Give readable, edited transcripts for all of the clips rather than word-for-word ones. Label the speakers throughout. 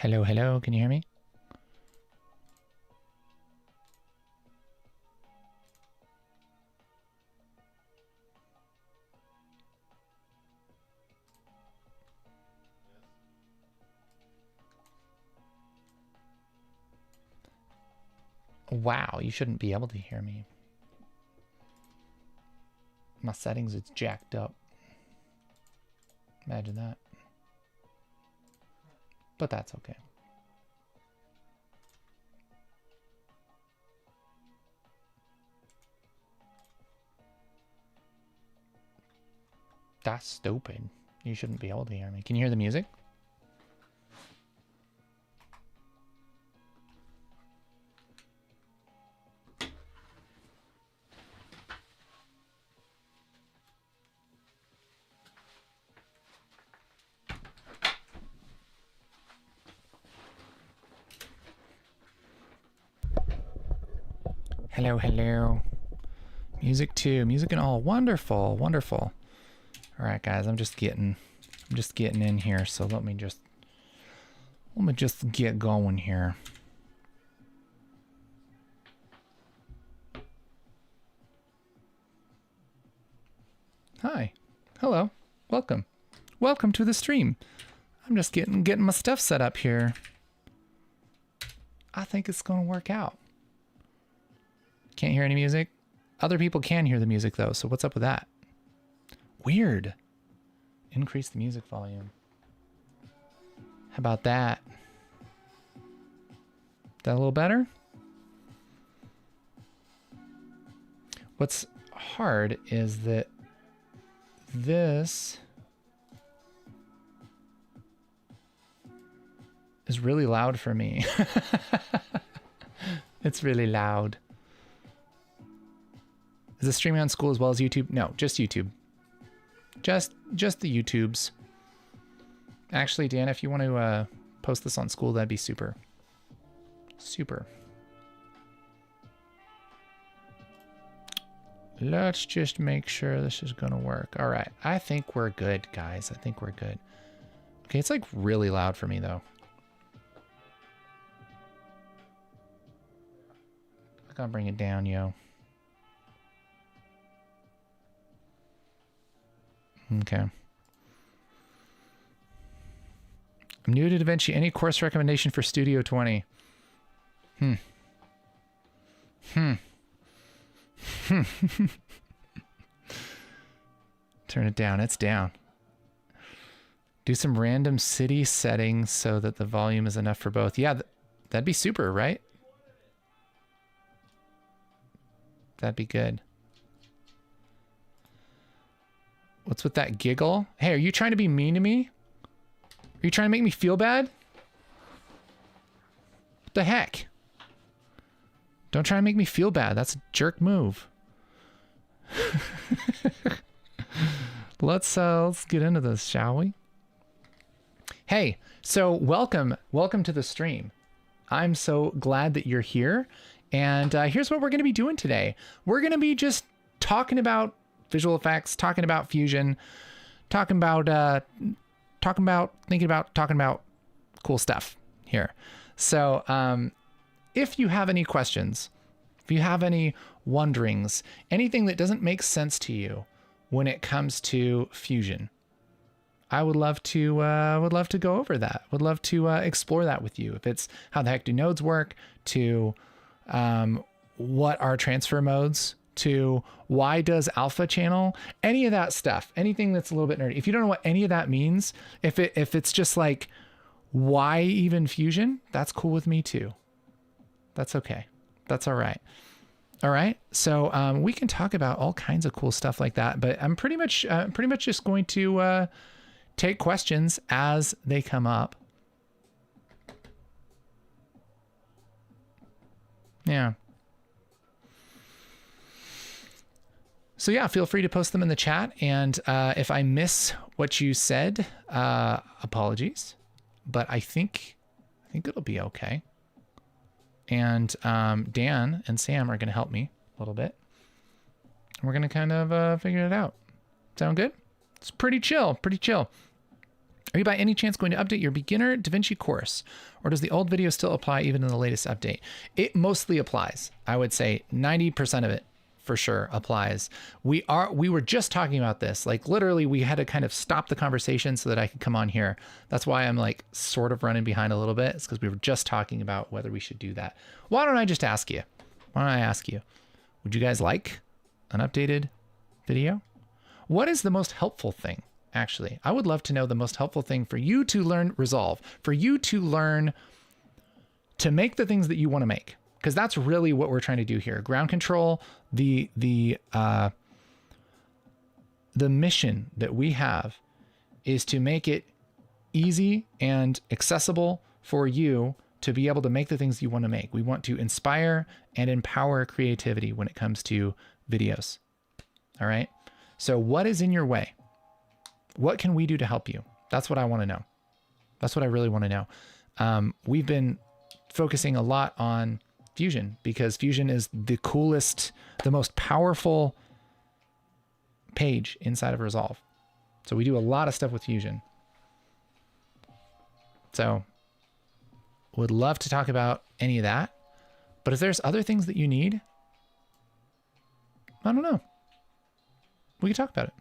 Speaker 1: Hello, hello, can you hear me? Wow, you shouldn't be able to hear me. My settings, it's jacked up. Imagine that. But that's okay. That's stupid. You shouldn't be able to hear me. Can you hear the music? Hello, hello. Music too. Music and all. Wonderful, wonderful. All right, guys. I'm just getting in here. So let me just get going here. Hi. Hello. Welcome. Welcome to the stream. I'm just getting my stuff set up here. I think it's gonna work out. Can't hear any music. Other people can hear the music though, so what's up with that? Weird. Increase the music volume. How about that? That a little better? What's hard is that this is really loud for me. It's really loud. Is it streaming on school as well as YouTube? No, just YouTube. Just the YouTubes. Actually, Dan, if you want to post this on school, that'd be super. Super. Let's just make sure this is gonna work. All right, I think we're good, guys. I think we're good. Okay, it's like really loud for me though. I gotta bring it down, yo. Okay. I'm new to DaVinci. Any course recommendation for Studio 20? Turn it down. It's down. Do some random city settings so that the volume is enough for both. Yeah, that'd be super, right? That'd be good. What's with that giggle? Hey, are you trying to be mean to me? Are you trying to make me feel bad? What the heck? Don't try and make me feel bad. That's a jerk move. Let's get into this, shall we? Hey, so welcome to the stream. I'm so glad that you're here. And here's what we're going to be doing today. We're going to be just talking about visual effects, talking about Fusion, talking about cool stuff here. So if you have any questions, if you have any wonderings, anything that doesn't make sense to you when it comes to Fusion, I would love to go over that. Would love to explore that with you. If it's how the heck do nodes work, to what are transfer modes, to why does alpha channel, any of that stuff, anything that's a little bit nerdy. If you don't know what any of that means, if it's just like, why even Fusion, that's cool with me too. That's okay. That's all right. All right. So we can talk about all kinds of cool stuff like that, but I'm pretty much just going to take questions as they come up. Yeah. So yeah, feel free to post them in the chat. And if I miss what you said, apologies, but I think it'll be okay. And Dan and Sam are going to help me a little bit. And we're going to kind of figure it out. Sound good? It's pretty chill, pretty chill. Are you by any chance going to update your beginner DaVinci course, or does the old video still apply even in the latest update? It mostly applies. I would say 90% of it for sure applies. We were just talking about this. Like literally we had to kind of stop the conversation so that I could come on here. That's why I'm like sort of running behind a little bit. It's because we were just talking about whether we should do that. Why don't I just ask you? Why don't I ask you? Would you guys like an updated video? What is the most helpful thing? Actually, I would love to know the most helpful thing for you to learn Resolve, for you to learn to make the things that you want to make, because that's really what we're trying to do here. Ground control, the mission that we have is to make it easy and accessible for you to be able to make the things you want to make. We want to inspire and empower creativity when it comes to videos. All right. So what is in your way? What can we do to help you? That's what I want to know. That's what I really want to know. We've been focusing a lot on Fusion because Fusion is the coolest, the most powerful page inside of Resolve. So we do a lot of stuff with Fusion. So would love to talk about any of that. But if there's other things that you need, I don't know. We can talk about it.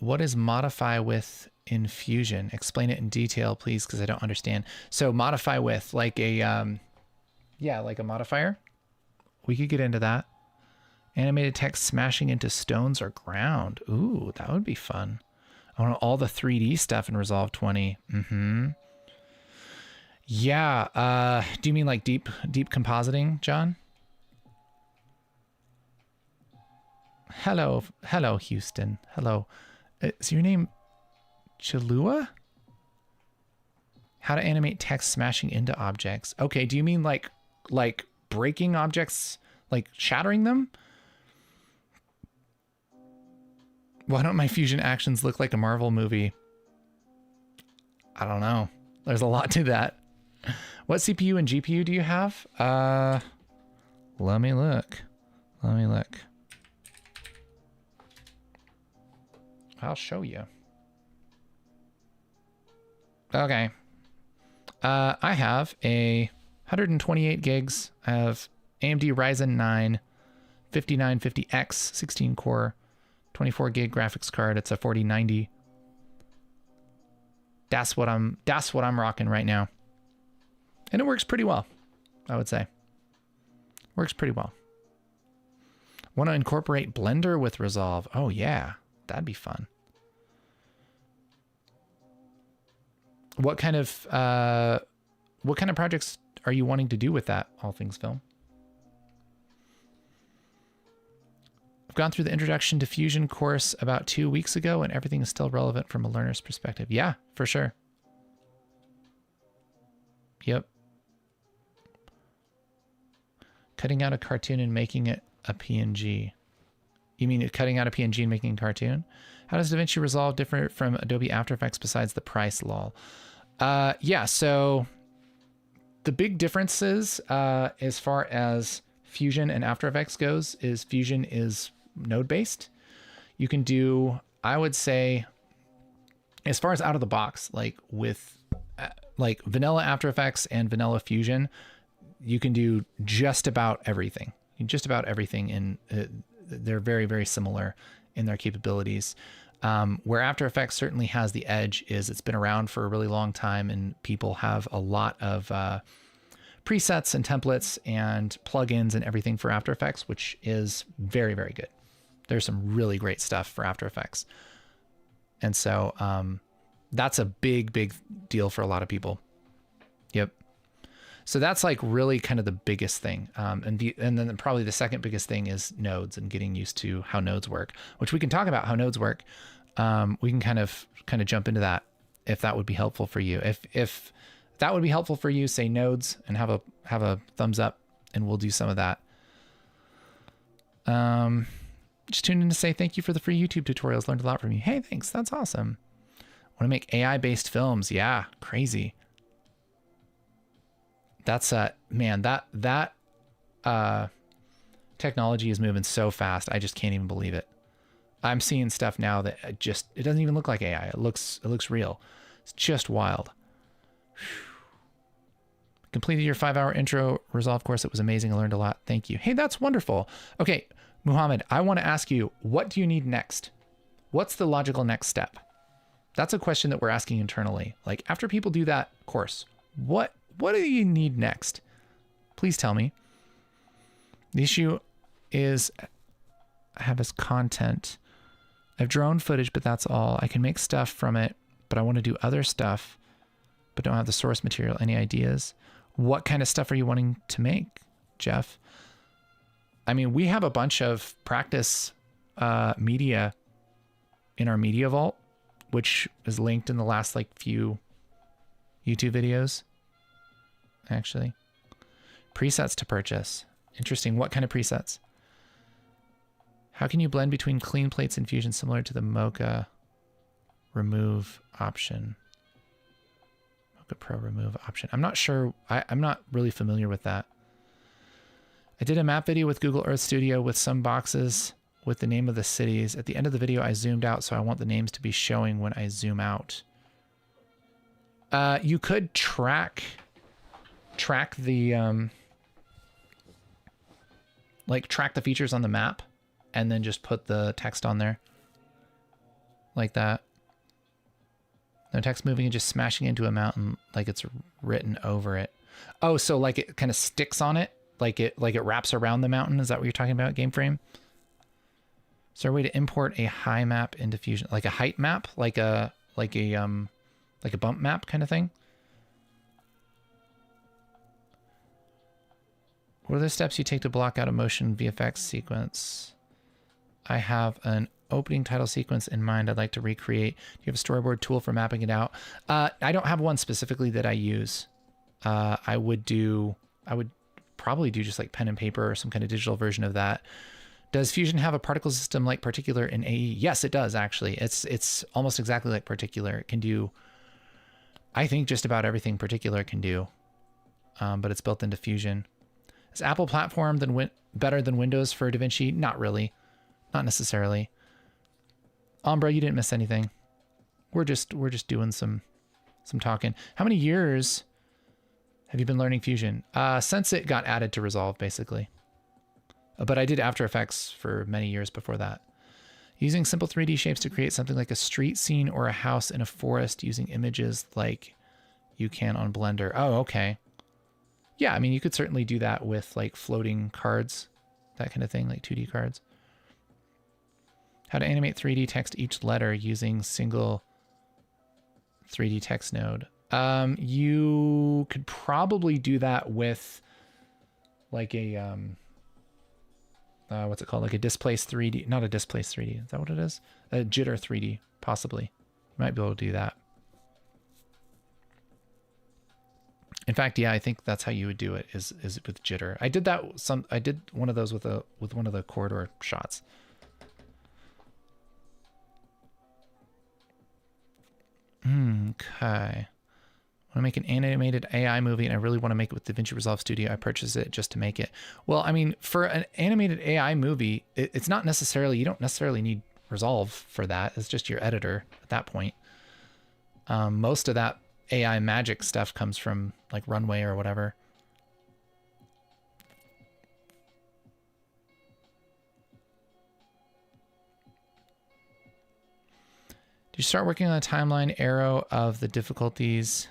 Speaker 1: What is modify with Infusion? Explain it in detail, please, because I don't understand. So modify with like a, yeah, like a modifier. We could get into that. Animated text smashing into stones or ground. Ooh, that would be fun. I want all the 3D stuff in Resolve 20. Mm-hmm. Yeah. Do you mean like deep compositing, John? Hello, Houston. Hello. Is your name Chalua? How to animate text smashing into objects. Okay, do you mean like breaking objects, like shattering them? Why don't my Fusion actions look like a Marvel movie? I don't know. There's a lot to that. What CPU and GPU do you have? Let me look. I'll show you. Okay. I have a 128 gigs. I have AMD Ryzen 9 5950X 16 core 24 gig graphics card. It's a 4090. That's what I'm rocking right now. And it works pretty well, I would say. Works pretty well. Want to incorporate Blender with Resolve? Oh yeah, that'd be fun. What kind of projects are you wanting to do with that, All Things Film? I've gone through the Introduction to Fusion course about 2 weeks ago, and everything is still relevant from a learner's perspective. Yeah, for sure. Yep. Cutting out a cartoon and making it a PNG. You mean cutting out a PNG and making a cartoon? How does DaVinci Resolve differ from Adobe After Effects besides the price, lol? Yeah, so the big differences as far as Fusion and After Effects goes is Fusion is node-based. You can do, I would say, as far as out of the box, like with like vanilla After Effects and vanilla Fusion, you can do just about everything. Just about everything in they're very, very similar in their capabilities. Where After Effects certainly has the edge is it's been around for a really long time and people have a lot of presets and templates and plugins and everything for After Effects, which is very, very good. There's some really great stuff for After Effects. And so that's a big, big deal for a lot of people. Yep. So that's like really kind of the biggest thing. And then probably the second biggest thing is nodes and getting used to how nodes work, which we can talk about how nodes work. We can kind of jump into that if that would be helpful for you. If that would be helpful for you, say nodes and have a thumbs up and we'll do some of that. Just tuned in to say thank you for the free YouTube tutorials. Learned a lot from you. Hey, thanks. That's awesome. Want to make AI-based films. Yeah, crazy. That's man, that Technology is moving so fast. I just can't even believe it. I'm seeing stuff now that it doesn't even look like AI. It looks real. It's just wild. Completed your 5-hour intro Resolve course. It was amazing. I learned a lot. Thank you. Hey, that's wonderful. Okay, Muhammad, I want to ask you, what do you need next? What's the logical next step? That's a question that we're asking internally. Like, after people do that course, what do you need next? Please tell me. The issue is I have as content. I have drone footage, but that's all. I can make stuff from it, but I want to do other stuff, but don't have the source material. Any ideas? What kind of stuff are you wanting to make, Jeff? I mean, we have a bunch of practice media in our media vault, which is linked in the last like few YouTube videos, actually. Presets to purchase. Interesting. What kind of presets? How can you blend between clean plates and Infusion similar to the Mocha remove option? Mocha Pro remove option. I'm not sure. I'm not really familiar with that. I did a map video with Google Earth Studio with some boxes with the name of the cities. At the end of the video, I zoomed out, so I want the names to be showing when I zoom out. You could track the track the features on the map and then just put the text on there like that. No text moving and just smashing into a mountain like it's written over it. Oh, so like it kind of sticks on it, like it wraps around the mountain. Is that what you're talking about, game frame? Is there a way to import a high map into Fusion, like a height map, like a bump map kind of thing? What are the steps you take to block out a motion VFX sequence? I have an opening title sequence in mind I'd like to recreate. Do you have a storyboard tool for mapping it out? I don't have one specifically that I use. I would probably do just like pen and paper or some kind of digital version of that. Does Fusion have a particle system like Particular in AE? Yes, it does actually. It's almost exactly like Particular. It can do, I think, just about everything Particular can do, but it's built into Fusion. Is Apple platform better than Windows for DaVinci? Not really. Not necessarily. Umbra, you didn't miss anything. We're just doing some talking. How many years have you been learning Fusion? Since it got added to Resolve, basically. But I did After Effects for many years before that. Using simple 3D shapes to create something like a street scene or a house in a forest using images like you can on Blender. Oh, okay. Yeah, I mean, you could certainly do that with like floating cards, that kind of thing, like 2D cards. How to animate 3D text each letter using single 3D text node. You could probably do that with like a, what's it called? Like a displace 3D, not a displace 3D. Is that what it is? A jitter 3D, possibly. You might be able to do that. In fact, yeah, I think that's how you would do it is with jitter. I did one of those with one of the corridor shots. Okay. I want to make an animated AI movie and I really want to make it with DaVinci Resolve Studio. I purchased it just to make it. Well, I mean, for an animated AI movie, it's not necessarily, you don't necessarily need Resolve for that. It's just your editor at that point. Most of that AI magic stuff comes from like Runway or whatever. Did you start working on a timeline arrow of the difficulties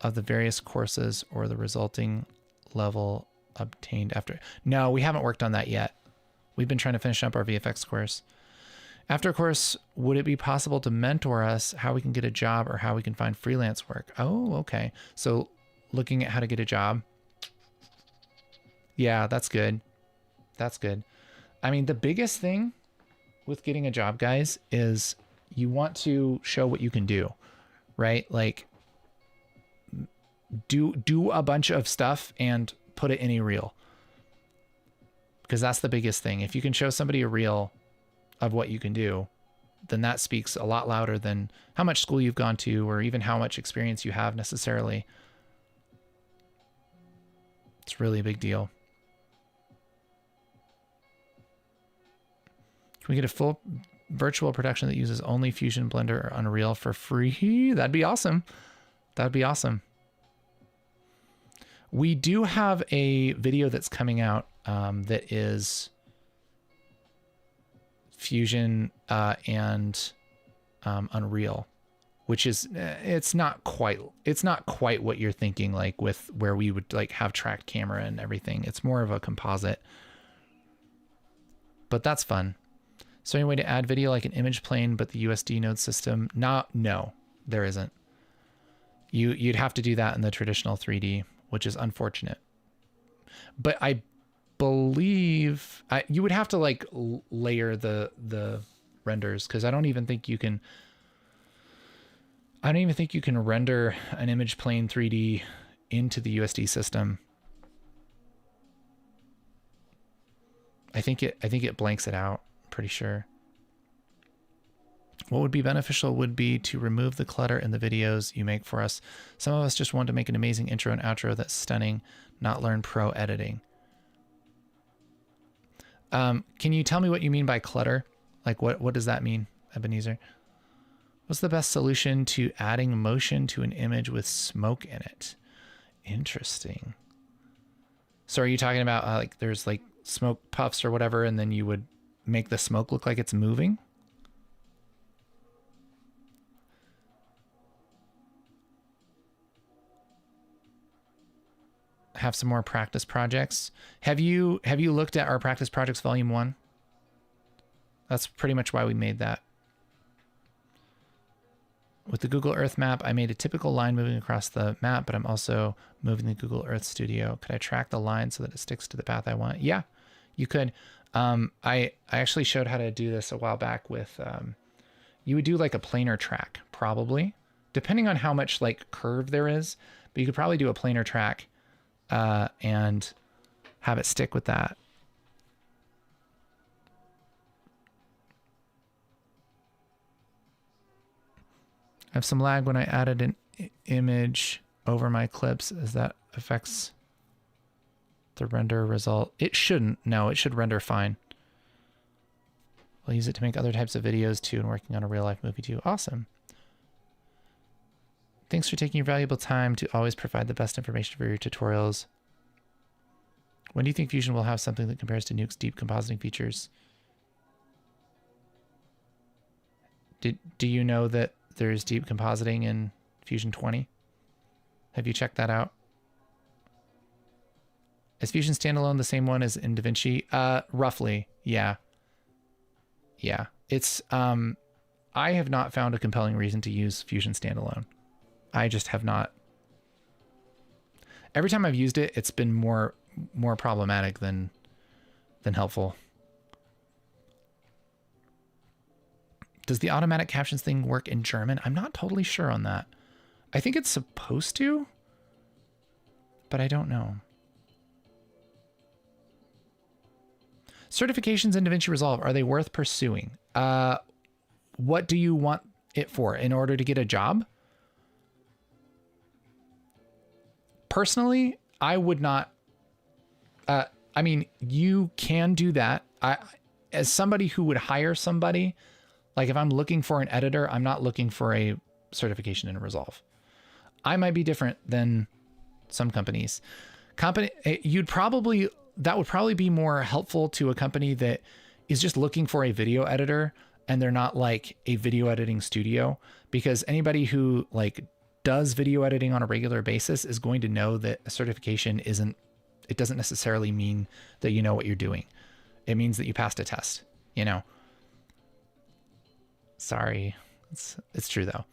Speaker 1: of the various courses or the resulting level obtained after? No, we haven't worked on that yet. We've been trying to finish up our VFX course. After a course, would it be possible to mentor us how we can get a job or how we can find freelance work? Oh, okay. So looking at how to get a job. Yeah, that's good. That's good. I mean, the biggest thing with getting a job, guys, is you want to show what you can do, right? Like do a bunch of stuff and put it in a reel, because that's the biggest thing. If you can show somebody a reel of what you can do, then that speaks a lot louder than how much school you've gone to or even how much experience you have necessarily. It's really a big deal. Can we get a full virtual production that uses only Fusion, Blender, or Unreal for free? That'd be awesome. That'd be awesome. We do have a video that's coming out that is Fusion and Unreal, which is it's not quite what you're thinking, like with where we would like have tracked camera and everything. It's more of a composite, but that's fun. So any way to add video like an image plane, but the USD node system? No, there isn't. You'd have to do that in the traditional 3D, which is unfortunate. But I believe you would have to like layer the renders, because I don't even think you can render an image plane 3D into the USD system. I think it blanks it out, I'm pretty sure. What would be beneficial would be to remove the clutter in the videos you make for us. Some of us just want to make an amazing intro and outro that's stunning, not learn pro editing. Can you tell me what you mean by clutter? Like what does that mean, Ebenezer? What's the best solution to adding motion to an image with smoke in it? Interesting. So are you talking about like there's like smoke puffs or whatever, and then you would make the smoke look like it's moving? Have some more practice projects. Have you looked at our practice projects volume 1? That's pretty much why we made that. With the Google Earth map, I made a typical line moving across the map, but I'm also moving the Google Earth Studio. Could I track the line so that it sticks to the path I want? Yeah, you could. I actually showed how to do this a while back with, you would do like a planar track, probably, depending on how much like curve there is, but you could probably do a planar track and have it stick with that. I have some lag when I added an image over my clips, as that affects the render result. It shouldn't. No, it should render fine. I'll use it to make other types of videos too, and working on a real life movie too. Awesome. Thanks for taking your valuable time to always provide the best information for your tutorials. When do you think Fusion will have something that compares to Nuke's deep compositing features? Do you know that there's deep compositing in Fusion 20? Have you checked that out? Is Fusion standalone the same one as in DaVinci? Roughly, yeah. Yeah, it's, I have not found a compelling reason to use Fusion standalone. I just have not. Every time I've used it, it's been more problematic than helpful. Does the automatic captions thing work in German? I'm not totally sure on that. I think it's supposed to, but I don't know. Certifications in DaVinci Resolve, are they worth pursuing? What do you want it for? In order to get a job? Personally, I would not. I mean, you can do that. As somebody who would hire somebody, like if I'm looking for an editor, I'm not looking for a certification in Resolve. I might be different than some companies. That would probably be more helpful to a company that is just looking for a video editor and they're not like a video editing studio, because anybody who like does video editing on a regular basis is going to know that a certification it doesn't necessarily mean that you know what you're doing. It means that you passed a test, you know? Sorry. It's true though.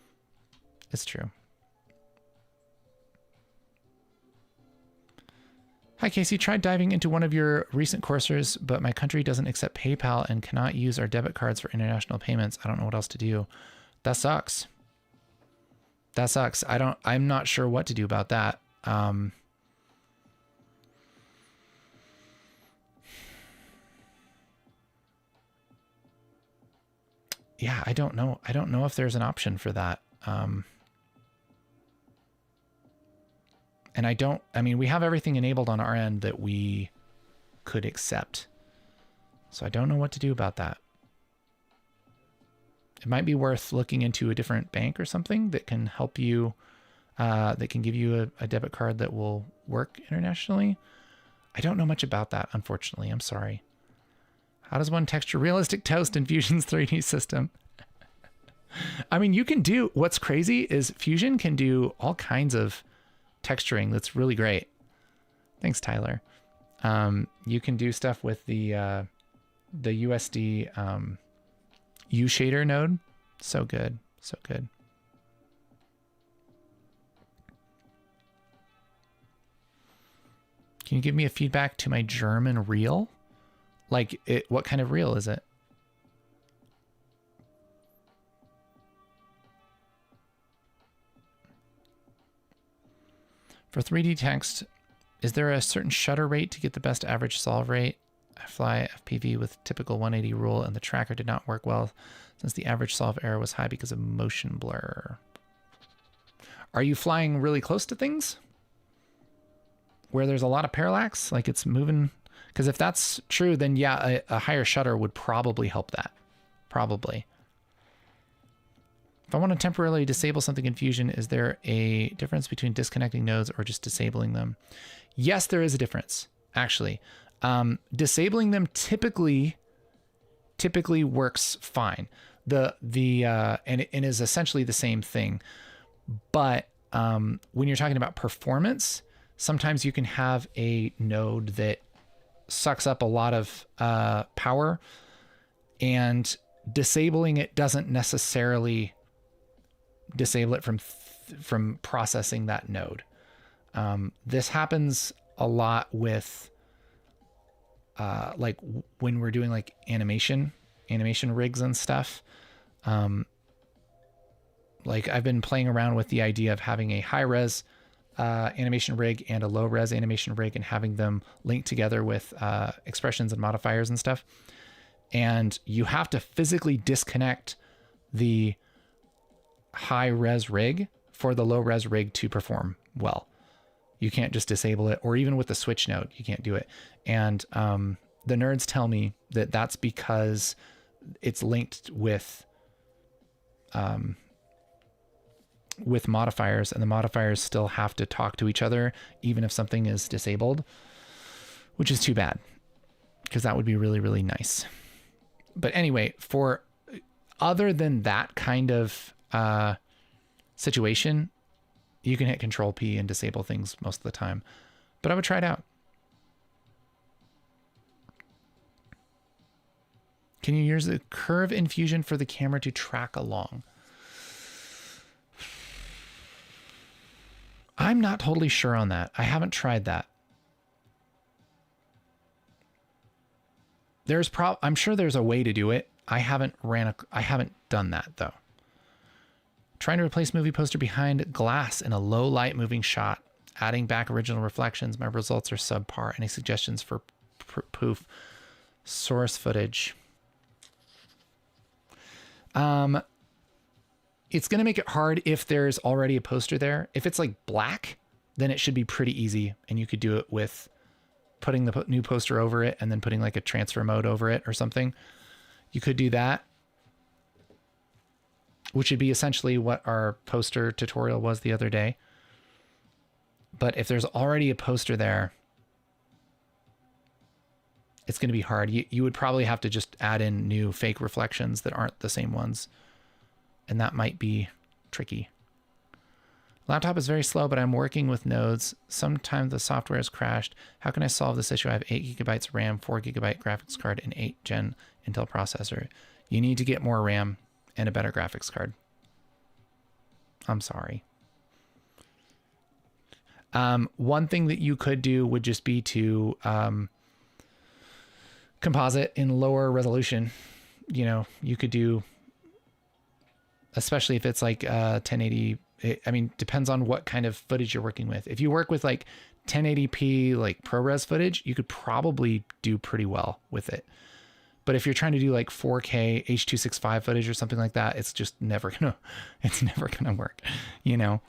Speaker 1: It's true. Hi, Casey. Tried diving into one of your recent courses, but my country doesn't accept PayPal and cannot use our debit cards for international payments. I don't know what else to do. That sucks. That sucks. I'm not sure what to do about that. Yeah, I don't know. I don't know if there's an option for that. And I mean, we have everything enabled on our end that we could accept. So I don't know what to do about that. It might be worth looking into a different bank or something that can help you, that can give you a debit card that will work internationally. I don't know much about that, unfortunately. I'm sorry. How does one texture realistic toast in Fusion's 3D system? I mean, you can do, what's crazy is Fusion can do all kinds of texturing that's really great. Thanks, Tyler. You can do stuff with the USD U shader node. So good, so good. Can you give me a feedback to my German reel? Like, what kind of reel is it? For 3D text, is there a certain shutter rate to get the best average solve rate? I fly FPV with typical 180 rule and the tracker did not work well since the average solve error was high because of motion blur. Are you flying really close to things where there's a lot of parallax, like it's moving? Because if that's true, then yeah, a higher shutter would probably help that. Probably. If I want to temporarily disable something in Fusion, is there a difference between disconnecting nodes or just disabling them? Yes, there is a difference, actually. Disabling them typically works fine. And it is essentially the same thing. But when you're talking about performance, sometimes you can have a node that sucks up a lot of power, and disabling it doesn't necessarily disable it from processing that node. This happens a lot with like when we're doing like animation rigs and stuff. Like I've been playing around with the idea of having a high res animation rig and a low res animation rig and having them linked together with expressions and modifiers and stuff. And you have to physically disconnect the high res rig for the low res rig to perform well. You can't just disable it, or even with the switch node, you can't do it. And the nerds tell me that that's because it's linked with modifiers, and the modifiers still have to talk to each other even if something is disabled, which is too bad because that would be really, really nice. But anyway, for other than that kind of situation, you can hit Control P and disable things most of the time, but I would try it out. Can you use the curve in Fusion for the camera to track along? I'm not totally sure on that. I haven't tried that. I'm sure there's a way to do it. I haven't done that though. Trying to replace movie poster behind glass in a low light moving shot, adding back original reflections. My results are subpar. Any suggestions for poof source footage? It's going to make it hard if there's already a poster there. If it's like black, then it should be pretty easy. And you could do it with putting the new poster over it and then putting like a transfer mode over it or something. You could do that, which would be essentially what our poster tutorial was the other day. But if there's already a poster there, it's going to be hard. You would probably have to just add in new fake reflections that aren't the same ones. And that might be tricky. Laptop is very slow, but I'm working with nodes. Sometimes the software has crashed. How can I solve this issue? I have 8 gigabytes RAM, 4 gigabyte graphics card, and 8 Gen Intel processor. You need to get more RAM and a better graphics card. I'm sorry. One thing that you could do would just be to composite in lower resolution. You know, you could do, especially if it's like 1080. I mean, depends on what kind of footage you're working with. If you work with like 1080p, like ProRes footage, you could probably do pretty well with it. But if you're trying to do like 4K H.265 footage or something like that, it's just never gonna work, you know?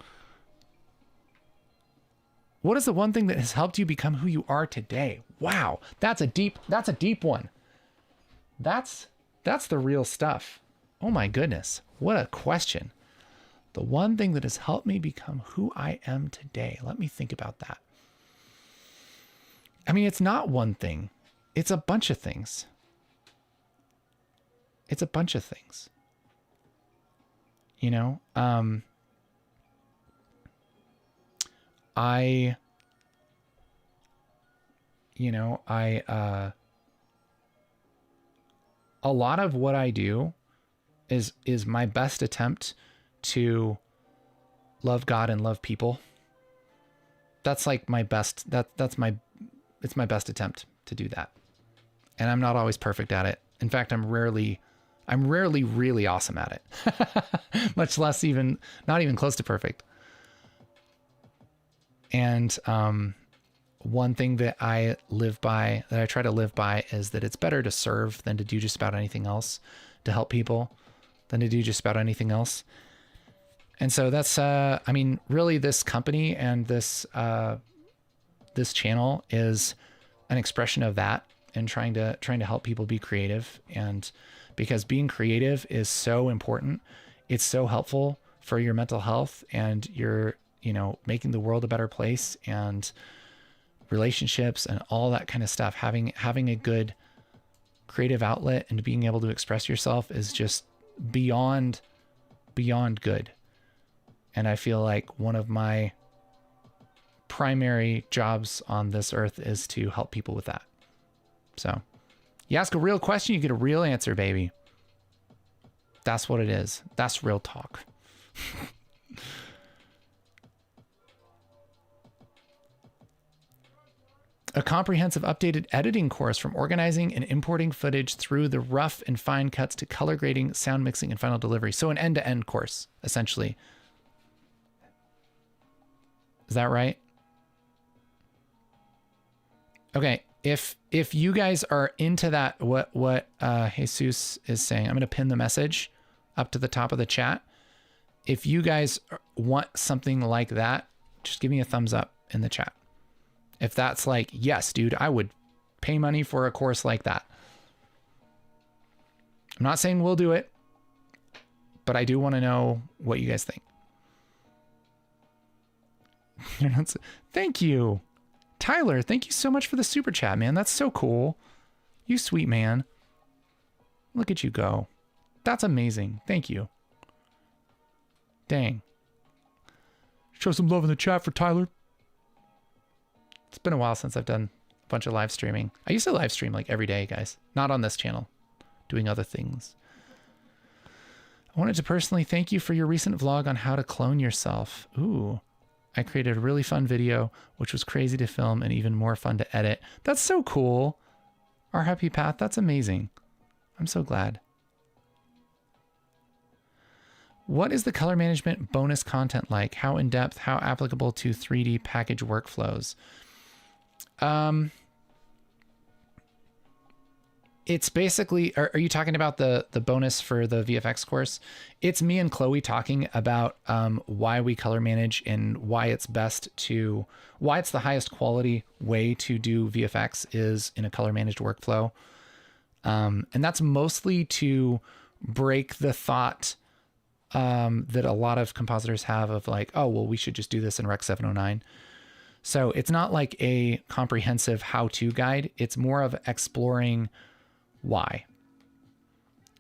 Speaker 1: What is the one thing that has helped you become who you are today? Wow. That's a deep one. That's the real stuff. Oh my goodness. What a question. The one thing that has helped me become who I am today. Let me think about that. I mean, it's not one thing. It's a bunch of things. It's a bunch of things. You know, a lot of what I do is my best attempt to love God and love people. That's like my best, it's my best attempt to do that. And I'm not always perfect at it. In fact, I'm rarely really awesome at it, much less not even close to perfect. And, one thing that I try to live by is that it's better to serve than to do just about anything else, to help people than to do just about anything else. And so that's, I mean, really this company and this channel is an expression of that, and trying to help people be creative. And because being creative is so important, it's so helpful for your mental health and your, making the world a better place and relationships and all that kind of stuff. Having a good creative outlet and being able to express yourself is just beyond good. And I feel like one of my primary jobs on this earth is to help people with that. So you ask a real question, you get a real answer, baby. That's what it is. That's real talk. A comprehensive updated editing course from organizing and importing footage through the rough and fine cuts to color grading, sound mixing, and final delivery. So an end-to-end course, essentially. Is that right? Okay. If you guys are into that, what Jesus is saying, I'm going to pin the message up to the top of the chat. If you guys want something like that, just give me a thumbs up in the chat. If that's like, yes, dude, I would pay money for a course like that. I'm not saying we'll do it, but I do want to know what you guys think. Thank you. Tyler, thank you so much for the super chat, man. That's so cool. You sweet man. Look at you go. That's amazing. Thank you. Dang. Show some love in the chat for Tyler. It's been a while since I've done a bunch of live streaming. I used to live stream like every day, guys. Not on this channel. Doing other things. I wanted to personally thank you for your recent vlog on how to clone yourself. Ooh. I created a really fun video, which was crazy to film and even more fun to edit. That's so cool. Our happy path. That's amazing. I'm so glad. What is the color management bonus content like? How in depth? How applicable to 3D package workflows? It's basically, are you talking about the bonus for the VFX course? It's me and Chloe talking about why we color manage and why it's the highest quality way to do VFX is in a color managed workflow. And that's mostly to break the thought that a lot of compositors have of like, oh, well, we should just do this in Rec 709. So it's not like a comprehensive how-to guide. It's more of exploring why.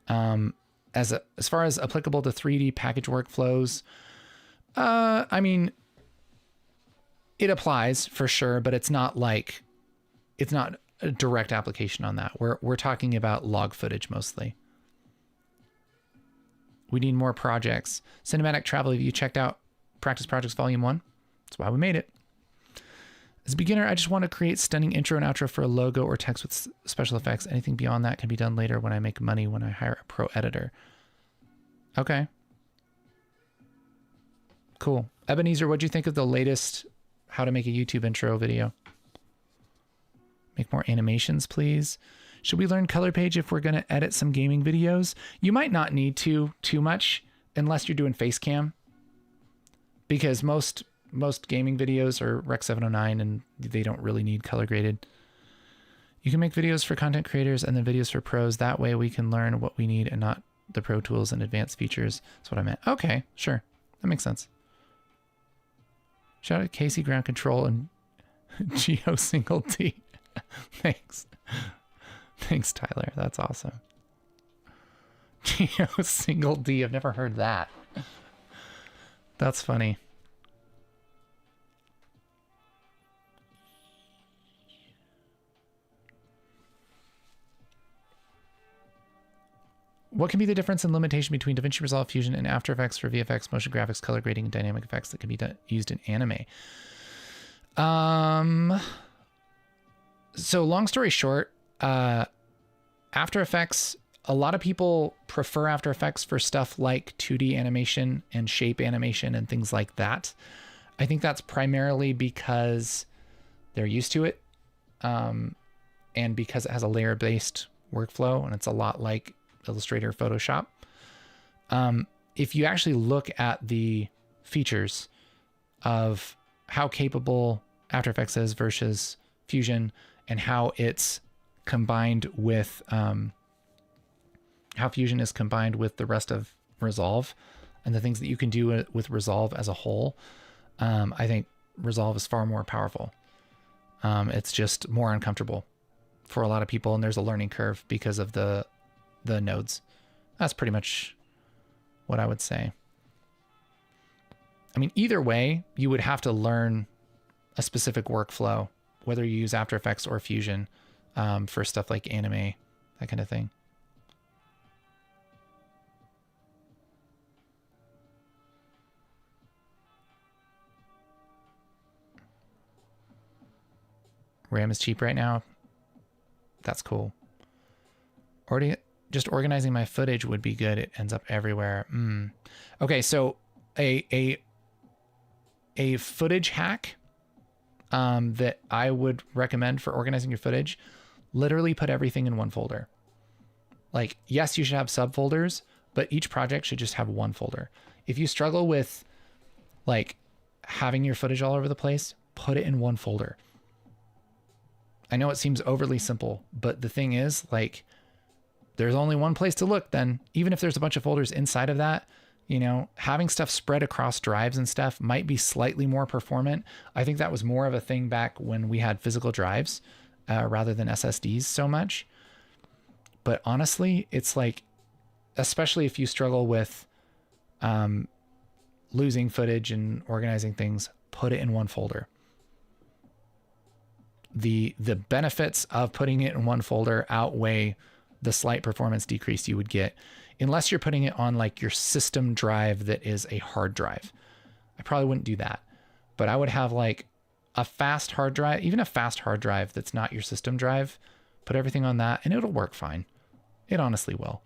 Speaker 1: As far as applicable to 3D package workflows, I mean, it applies for sure, but it's not a direct application on that. We're talking about log footage mostly. We need more projects. Cinematic Travel, have you checked out Practice Projects Volume 1? That's why we made it. As a beginner, I just want to create stunning intro and outro for a logo or text with special effects. Anything beyond that can be done later when I make money, when I hire a pro editor. Okay. Cool. Ebenezer, what'd you think of the latest how to make a YouTube intro video? Make more animations, please. Should we learn color page if we're going to edit some gaming videos? You might not need to too much unless you're doing face cam, because most gaming videos are Rec 709 and they don't really need color graded. You can make videos for content creators and then videos for pros. That way we can learn what we need and not the Pro Tools and advanced features. That's what I meant. Okay, sure. That makes sense. Shout out to Casey Ground Control and Geo Single D. Thanks. Thanks, Tyler. That's awesome. Geo Single D. I've never heard that. That's funny. What can be the difference in limitation between DaVinci Resolve, Fusion, and After Effects for VFX, motion graphics, color grading, and dynamic effects that can be used in anime? So long story short, After Effects, a lot of people prefer After Effects for stuff like 2D animation and shape animation and things like that. I think that's primarily because they're used to it, and because it has a layer-based workflow, and it's a lot like Illustrator, Photoshop. If you actually look at the features of how capable After Effects is versus Fusion, and how it's combined with how Fusion is combined with the rest of Resolve, and the things that you can do with Resolve as a whole, I think Resolve is far more powerful. It's just more uncomfortable for a lot of people, and there's a learning curve because of the nodes. That's pretty much what I would say. I mean, either way, you would have to learn a specific workflow, whether you use After Effects or Fusion, for stuff like anime, that kind of thing. RAM is cheap right now. That's cool. Already. Just organizing my footage would be good. It ends up everywhere. Okay, so a footage hack that I would recommend for organizing your footage, literally put everything in one folder. Like, yes, you should have subfolders, but each project should just have one folder. If you struggle with like having your footage all over the place, put it in one folder. I know it seems overly simple, but the thing is, like, there's only one place to look then. Even if there's a bunch of folders inside of that, you know, having stuff spread across drives and stuff might be slightly more performant. I think that was more of a thing back when we had physical drives rather than SSDs so much. But honestly, it's like, especially if you struggle with losing footage and organizing things, put it in one folder. The benefits of putting it in one folder outweigh the slight performance decrease you would get, unless you're putting it on like your system drive that is a hard drive. I probably wouldn't do that, but I would have like a fast hard drive, even a fast hard drive that's not your system drive, put everything on that and it'll work fine. It honestly will.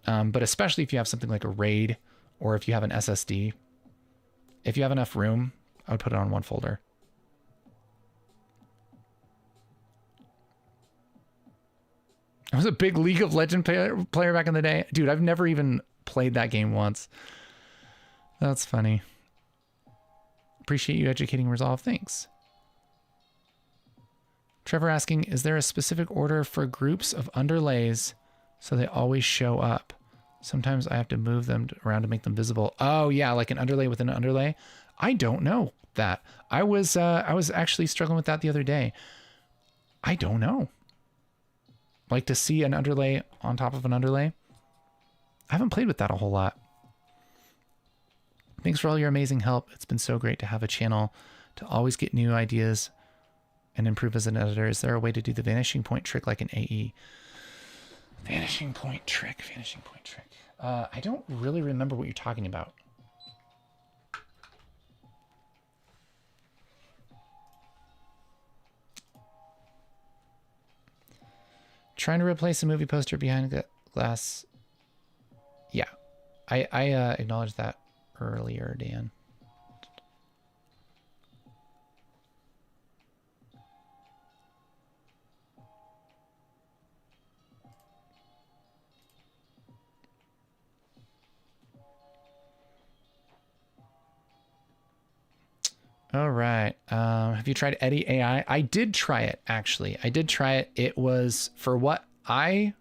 Speaker 1: But especially if you have something like a RAID, or if you have an SSD, if you have enough room, I would put it on one folder. I was a big League of Legends player back in the day. Dude, I've never even played that game once. That's funny. Appreciate you educating Resolve. Thanks. Trevor asking, is there a specific order for groups of underlays so they always show up? Sometimes I have to move them around to make them visible. Oh yeah, like an underlay within an underlay. I don't know that. I was actually struggling with that the other day. I don't know. Like, to see an underlay on top of an underlay. I haven't played with that a whole lot. Thanks for all your amazing help. It's been so great to have a channel to always get new ideas and improve as an editor. Is there a way to do the vanishing point trick like an AE? Vanishing point trick. I don't really remember what you're talking about. Trying to replace a movie poster behind the glass. Yeah, I acknowledged that earlier, Dan. All right. Have you tried Eddy AI? I did try it, actually. I did try it. It was, for what I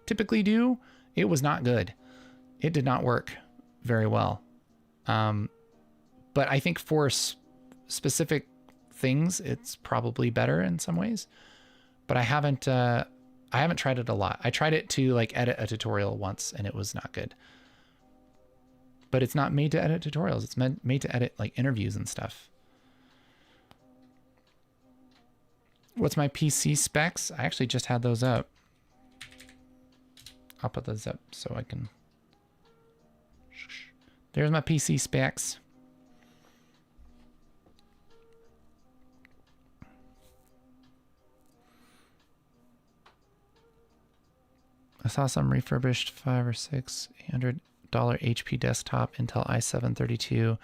Speaker 1: typically do, It was not good. It did not work very well. But I think for specific things, it's probably better in some ways. But I haven't tried it a lot. I tried it to like edit a tutorial once and it was not good. But it's not made to edit tutorials. It's made to edit like interviews and stuff. What's my PC specs? I actually just had those up. I'll put those up so I can. There's my PC specs. I saw some refurbished $500 or $600 HP desktop Intel i7 32.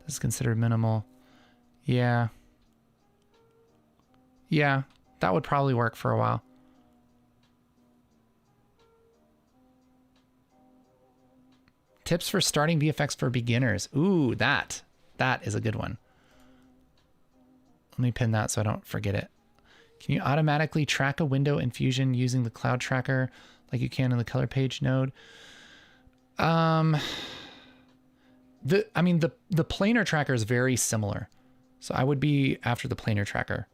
Speaker 1: This is considered minimal. Yeah. Yeah, that would probably work for a while. Tips for starting VFX for beginners. Ooh, that is a good one. Let me pin that so I don't forget it. Can you automatically track a window in Fusion using the cloud tracker like you can in the color page node? The planar tracker is very similar. So I would be after the planar tracker.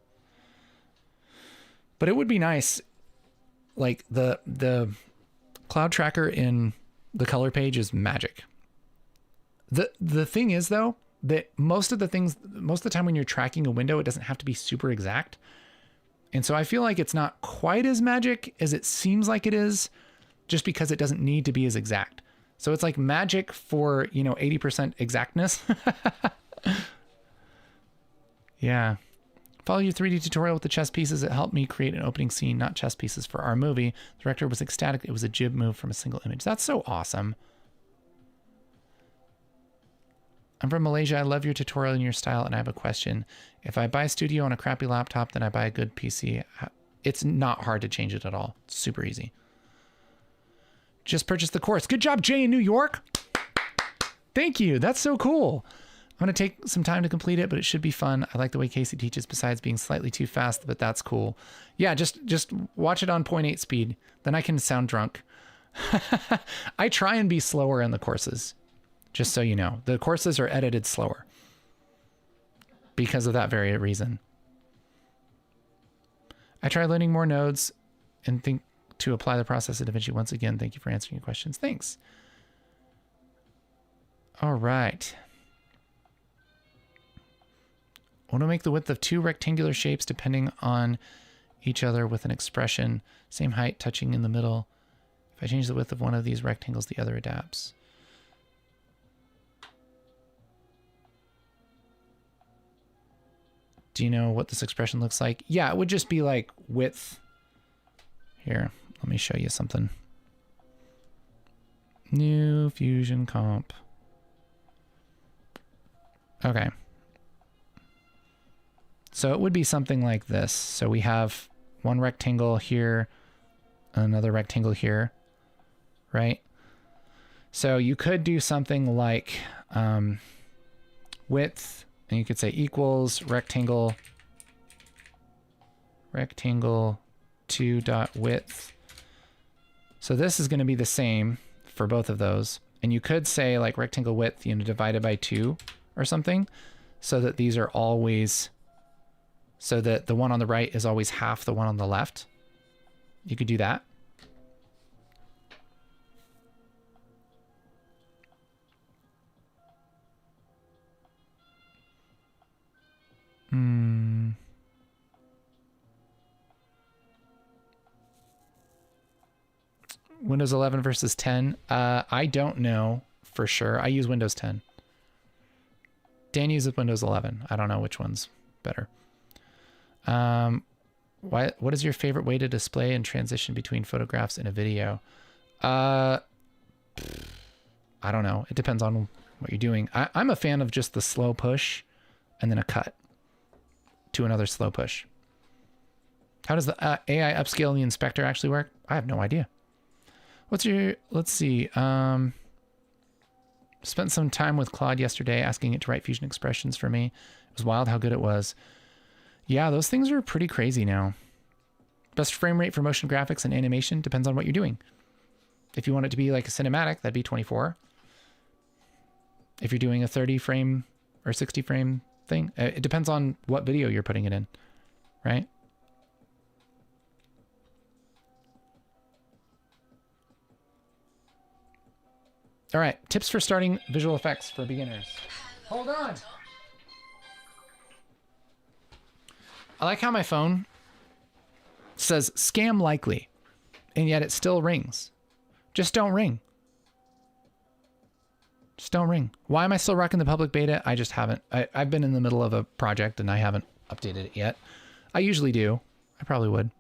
Speaker 1: But it would be nice, like the cloud tracker in the color page is magic. The thing is though, that most of the time when you're tracking a window, it doesn't have to be super exact. And so I feel like it's not quite as magic as it seems like it is, just because it doesn't need to be as exact. So it's like magic for, 80% exactness. Yeah. Follow your 3D tutorial with the chess pieces. It helped me create an opening scene, not chess pieces, for our movie. The director was ecstatic. It was a jib move from a single image. That's so awesome. I'm from Malaysia. I love your tutorial and your style, and I have a question. If I buy Studio on a crappy laptop, then I buy a good PC. It's not hard to change it at all. It's super easy. Just purchased the course. Good job, Jay in New York. Thank you. That's so cool. I'm going to take some time to complete it, but it should be fun. I like the way Casey teaches besides being slightly too fast, but that's cool. Yeah, just watch it on 0.8 speed. Then I can sound drunk. I try and be slower in the courses, just so you know. The courses are edited slower because of that very reason. I try learning more nodes and think to apply the process of DaVinci. Once again, thank you for answering your questions. Thanks. All right. I want to make the width of two rectangular shapes depending on each other with an expression. Same height, touching in the middle. If I change the width of one of these rectangles, the other adapts. Do you know what this expression looks like? Yeah, it would just be like width. Here, let me show you something. New Fusion comp. Okay. So it would be something like this. So we have one rectangle here, another rectangle here, right? So you could do something like width, and you could say equals rectangle 2 dot width. So this is going to be the same for both of those. And you could say like rectangle width, divided by 2 or something, so that these are always, so that the one on the right is always half the one on the left. You could do that. Windows 11 versus 10. I don't know for sure. I use Windows 10. Dan uses Windows 11. I don't know which one's better. What is your favorite way to display and transition between photographs in a video? I don't know. It depends on what you're doing. I'm a fan of just the slow push and then a cut to another slow push. How does the AI upscale in the inspector actually work? I have no idea. What's your, let's see. Spent some time with Claude yesterday asking it to write Fusion expressions for me. It was wild how good it was. Yeah, those things are pretty crazy now. Best frame rate for motion graphics and animation depends on what you're doing. If you want it to be like a cinematic, that'd be 24. If you're doing a 30 frame or 60 frame thing, it depends on what video you're putting it in, right? All right, tips for starting visual effects for beginners. Hold on. I like how my phone says scam likely, and yet it still rings. Just don't ring. Just don't ring. Why am I still rocking the public beta? I just haven't. I've been in the middle of a project and I haven't updated it yet. I usually do. I probably would.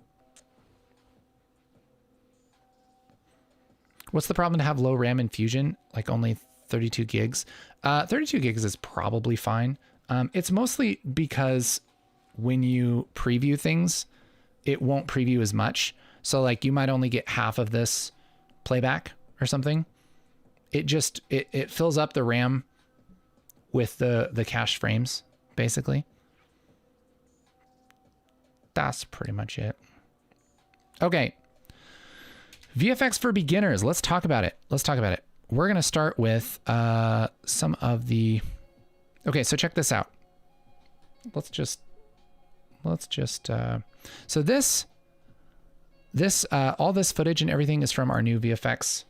Speaker 1: What's the problem to have low RAM Infusion? Like only 32 gigs? 32 gigs is probably fine. It's mostly because when you preview things, it won't preview as much. So like you might only get half of this playback or something. It fills up the RAM with the cached frames, basically. That's pretty much it. Okay. VFX for beginners. Let's talk about it. We're going to start with some of the... Okay, so check this out. So this all this footage and everything is from our new VFX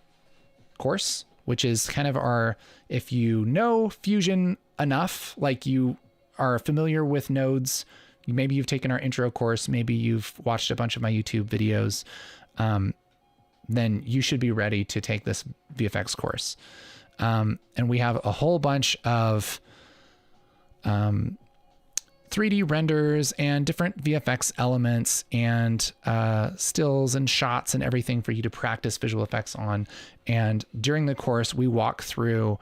Speaker 1: course, which is kind of our, if you know Fusion enough, like you are familiar with nodes, maybe you've taken our intro course, maybe you've watched a bunch of my YouTube videos, then you should be ready to take this VFX course. And we have a whole bunch of 3D renders and different VFX elements and stills and shots and everything for you to practice visual effects on. And during the course, we walk through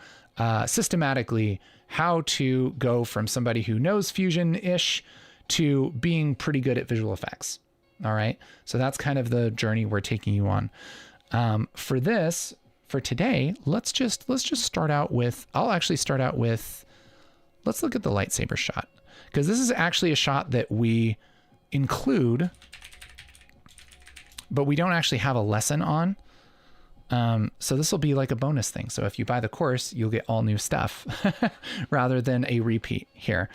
Speaker 1: systematically how to go from somebody who knows Fusion-ish to being pretty good at visual effects. All right. So that's kind of the journey we're taking you on. For today, let's just start out with, let's look at the lightsaber shot, because this is actually a shot that we include, but we don't actually have a lesson on. So this will be like a bonus thing. So if you buy the course, you'll get all new stuff rather than a repeat here.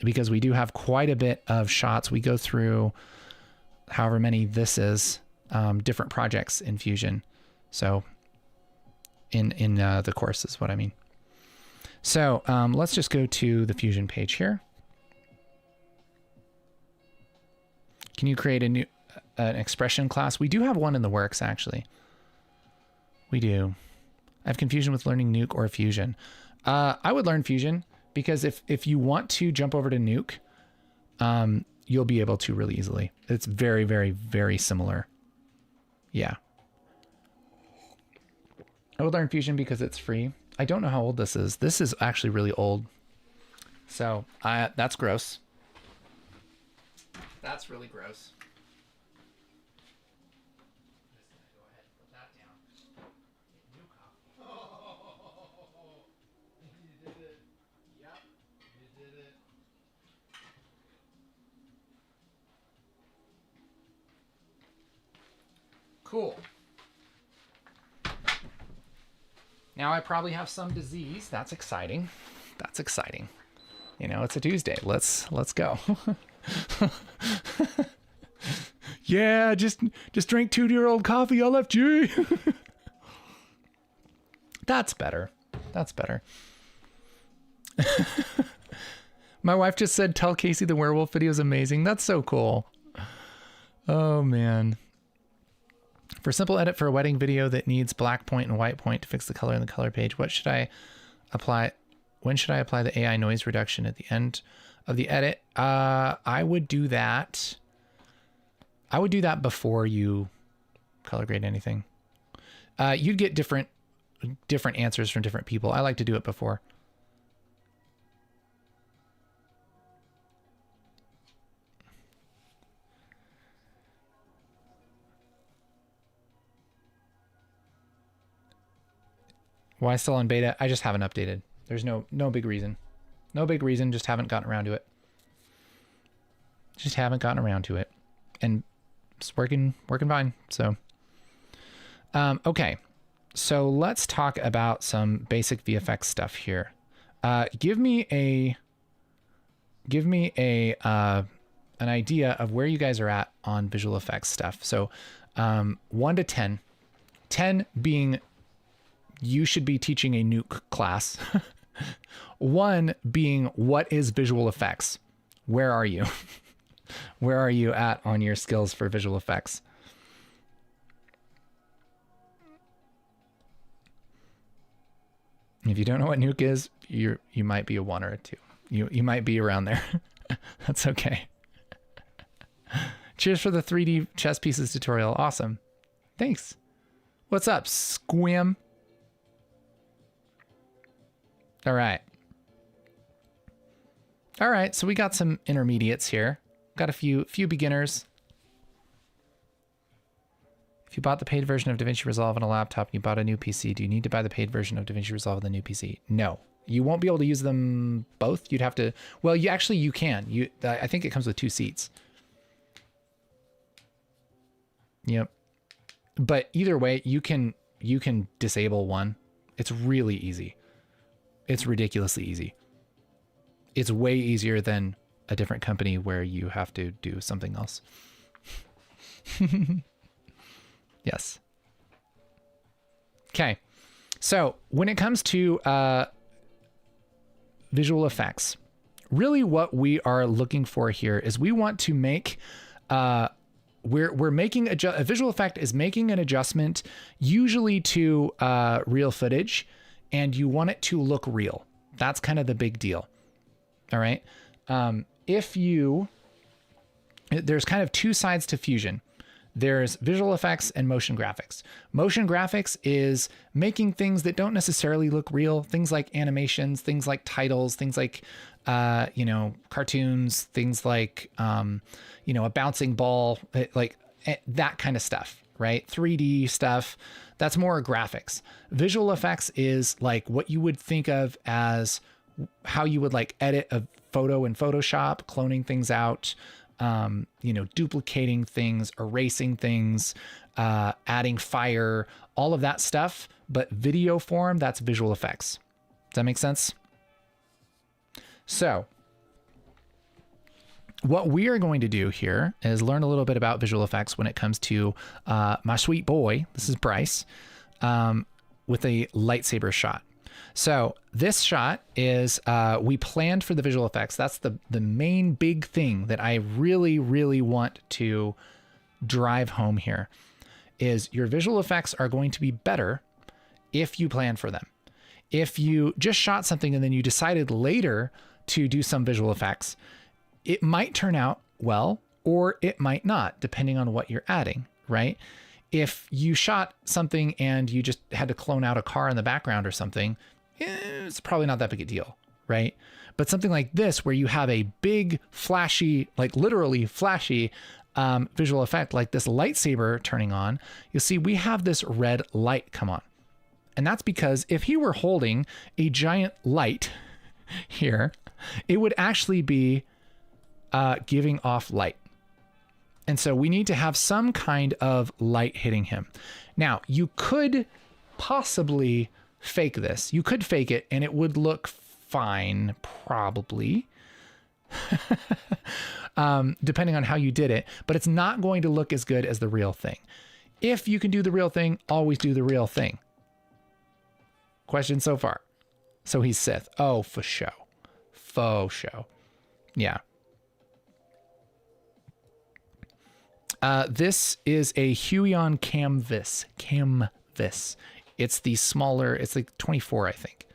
Speaker 1: Because we do have quite a bit of shots. We go through however many this is, different projects in Fusion. So in the course is what I mean. So let's just go to the Fusion page here. Can you create an expression class? We do have one in the works, actually. We do. I have confusion with learning Nuke or Fusion. I would learn Fusion because if you want to jump over to Nuke, you'll be able to really easily. It's very, very, very similar. Yeah. I would learn Fusion because it's free. I don't know how old this is. This is actually really old. So that's gross. That's really gross. Cool. Now I probably have some disease. That's exciting. That's exciting. You know, it's a Tuesday. Let's go. Yeah, just drink 2-year-old coffee LFG. That's better. That's better. My wife just said, tell Casey the werewolf video is amazing. That's so cool. Oh, man. For simple edit for a wedding video that needs black point and white point to fix the color in the color page, what should I apply? When should I apply the AI noise reduction at the end of the edit? I would do that. I would do that before you color grade anything. You'd get different answers from different people. I like to do it before. Why still on beta? I just haven't updated. There's no big reason. No big reason, just haven't gotten around to it. Just haven't gotten around to it. And it's working fine. So Okay, so let's talk about some basic VFX stuff here. Give me an idea of where you guys are at on visual effects stuff. So 1 to 10, 10 being you should be teaching a nuke class. 1 being what is visual effects? Where are you? Where are you at on your skills for visual effects? If you don't know what nuke is, you might be a 1 or a 2. You might be around there. That's okay. Cheers for the 3D chess pieces tutorial. Awesome. Thanks. What's up, Squim? All right. All right, so we got some intermediates here. Got a few beginners. If you bought the paid version of DaVinci Resolve on a laptop and you bought a new PC, do you need to buy the paid version of DaVinci Resolve on the new PC? No. You won't be able to use them both. You'd have to, well, you can. I think it comes with 2 seats. Yep. But either way, you can disable one. It's really easy. It's ridiculously easy. It's way easier than a different company where you have to do something else. Yes. Okay. So when it comes to visual effects, really what we are looking for here is we want to make, we're making a visual effect is making an adjustment usually to real footage, and you want it to look real. That's kind of the big deal. All right. There's kind of 2 sides to Fusion. There's visual effects and motion graphics. Motion graphics is making things that don't necessarily look real. Things like animations, things like titles, things like, cartoons, things like, a bouncing ball, like that kind of stuff, right? 3D stuff. That's more graphics. Visual effects is like what you would think of as how you would like edit a photo in Photoshop, cloning things out, duplicating things, erasing things, adding fire, all of that stuff. But video form, that's visual effects. Does that make sense? So what we are going to do here is learn a little bit about visual effects when it comes to my sweet boy. This is Bryce with a lightsaber shot. So this shot is, we planned for the visual effects. That's the main big thing that I really, really want to drive home here is your visual effects are going to be better if you plan for them. If you just shot something and then you decided later to do some visual effects, it might turn out well, or it might not, depending on what you're adding, right? If you shot something and you just had to clone out a car in the background or something, it's probably not that big a deal, right? But something like this, where you have a big flashy, like literally flashy visual effect, like this lightsaber turning on, you'll see we have this red light come on. And that's because if he were holding a giant light here, it would actually be giving off light. And so we need to have some kind of light hitting him. Now, you could possibly fake this. You could fake it and it would look fine, probably, depending on how you did it, but it's not going to look as good as the real thing. If you can do the real thing, always do the real thing. Question so far. So he's Sith. Oh, for show. Faux show. Yeah. This is a Huion canvas. Canvas. It's the smaller, it's like 24, I think.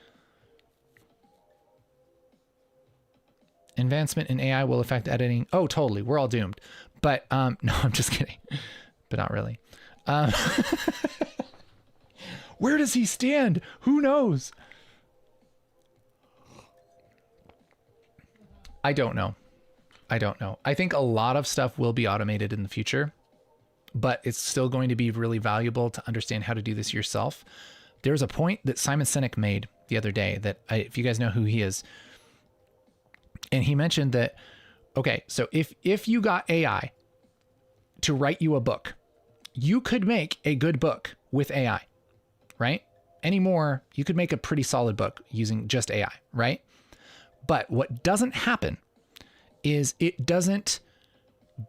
Speaker 1: Advancement in AI will affect editing. Oh, totally. We're all doomed. But no, I'm just kidding. But not really. Where does he stand? Who knows? I don't know. I think a lot of stuff will be automated in the future, but it's still going to be really valuable to understand how to do this yourself. There's a point that Simon Sinek made the other day that if you guys know who he is, and he mentioned that, okay, so if you got AI to write you a book, you could make a good book with AI, right? Anymore, you could make a pretty solid book using just AI, right? But what doesn't happen is it doesn't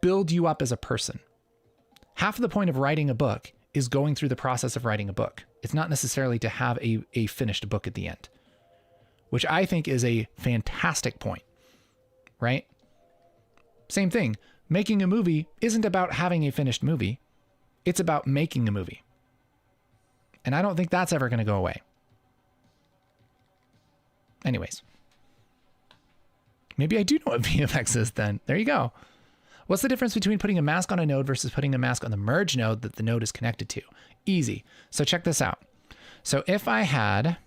Speaker 1: build you up as a person. Half of the point of writing a book is going through the process of writing a book. It's not necessarily to have a finished book at the end, which I think is a fantastic point, right? Same thing. Making a movie isn't about having a finished movie. It's about making a movie. And I don't think that's ever going to go away. Anyways. Maybe I do know what VFX is then. There you go. What's the difference between putting a mask on a node versus putting a mask on the merge node that the node is connected to? Easy. So check this out. So if I had,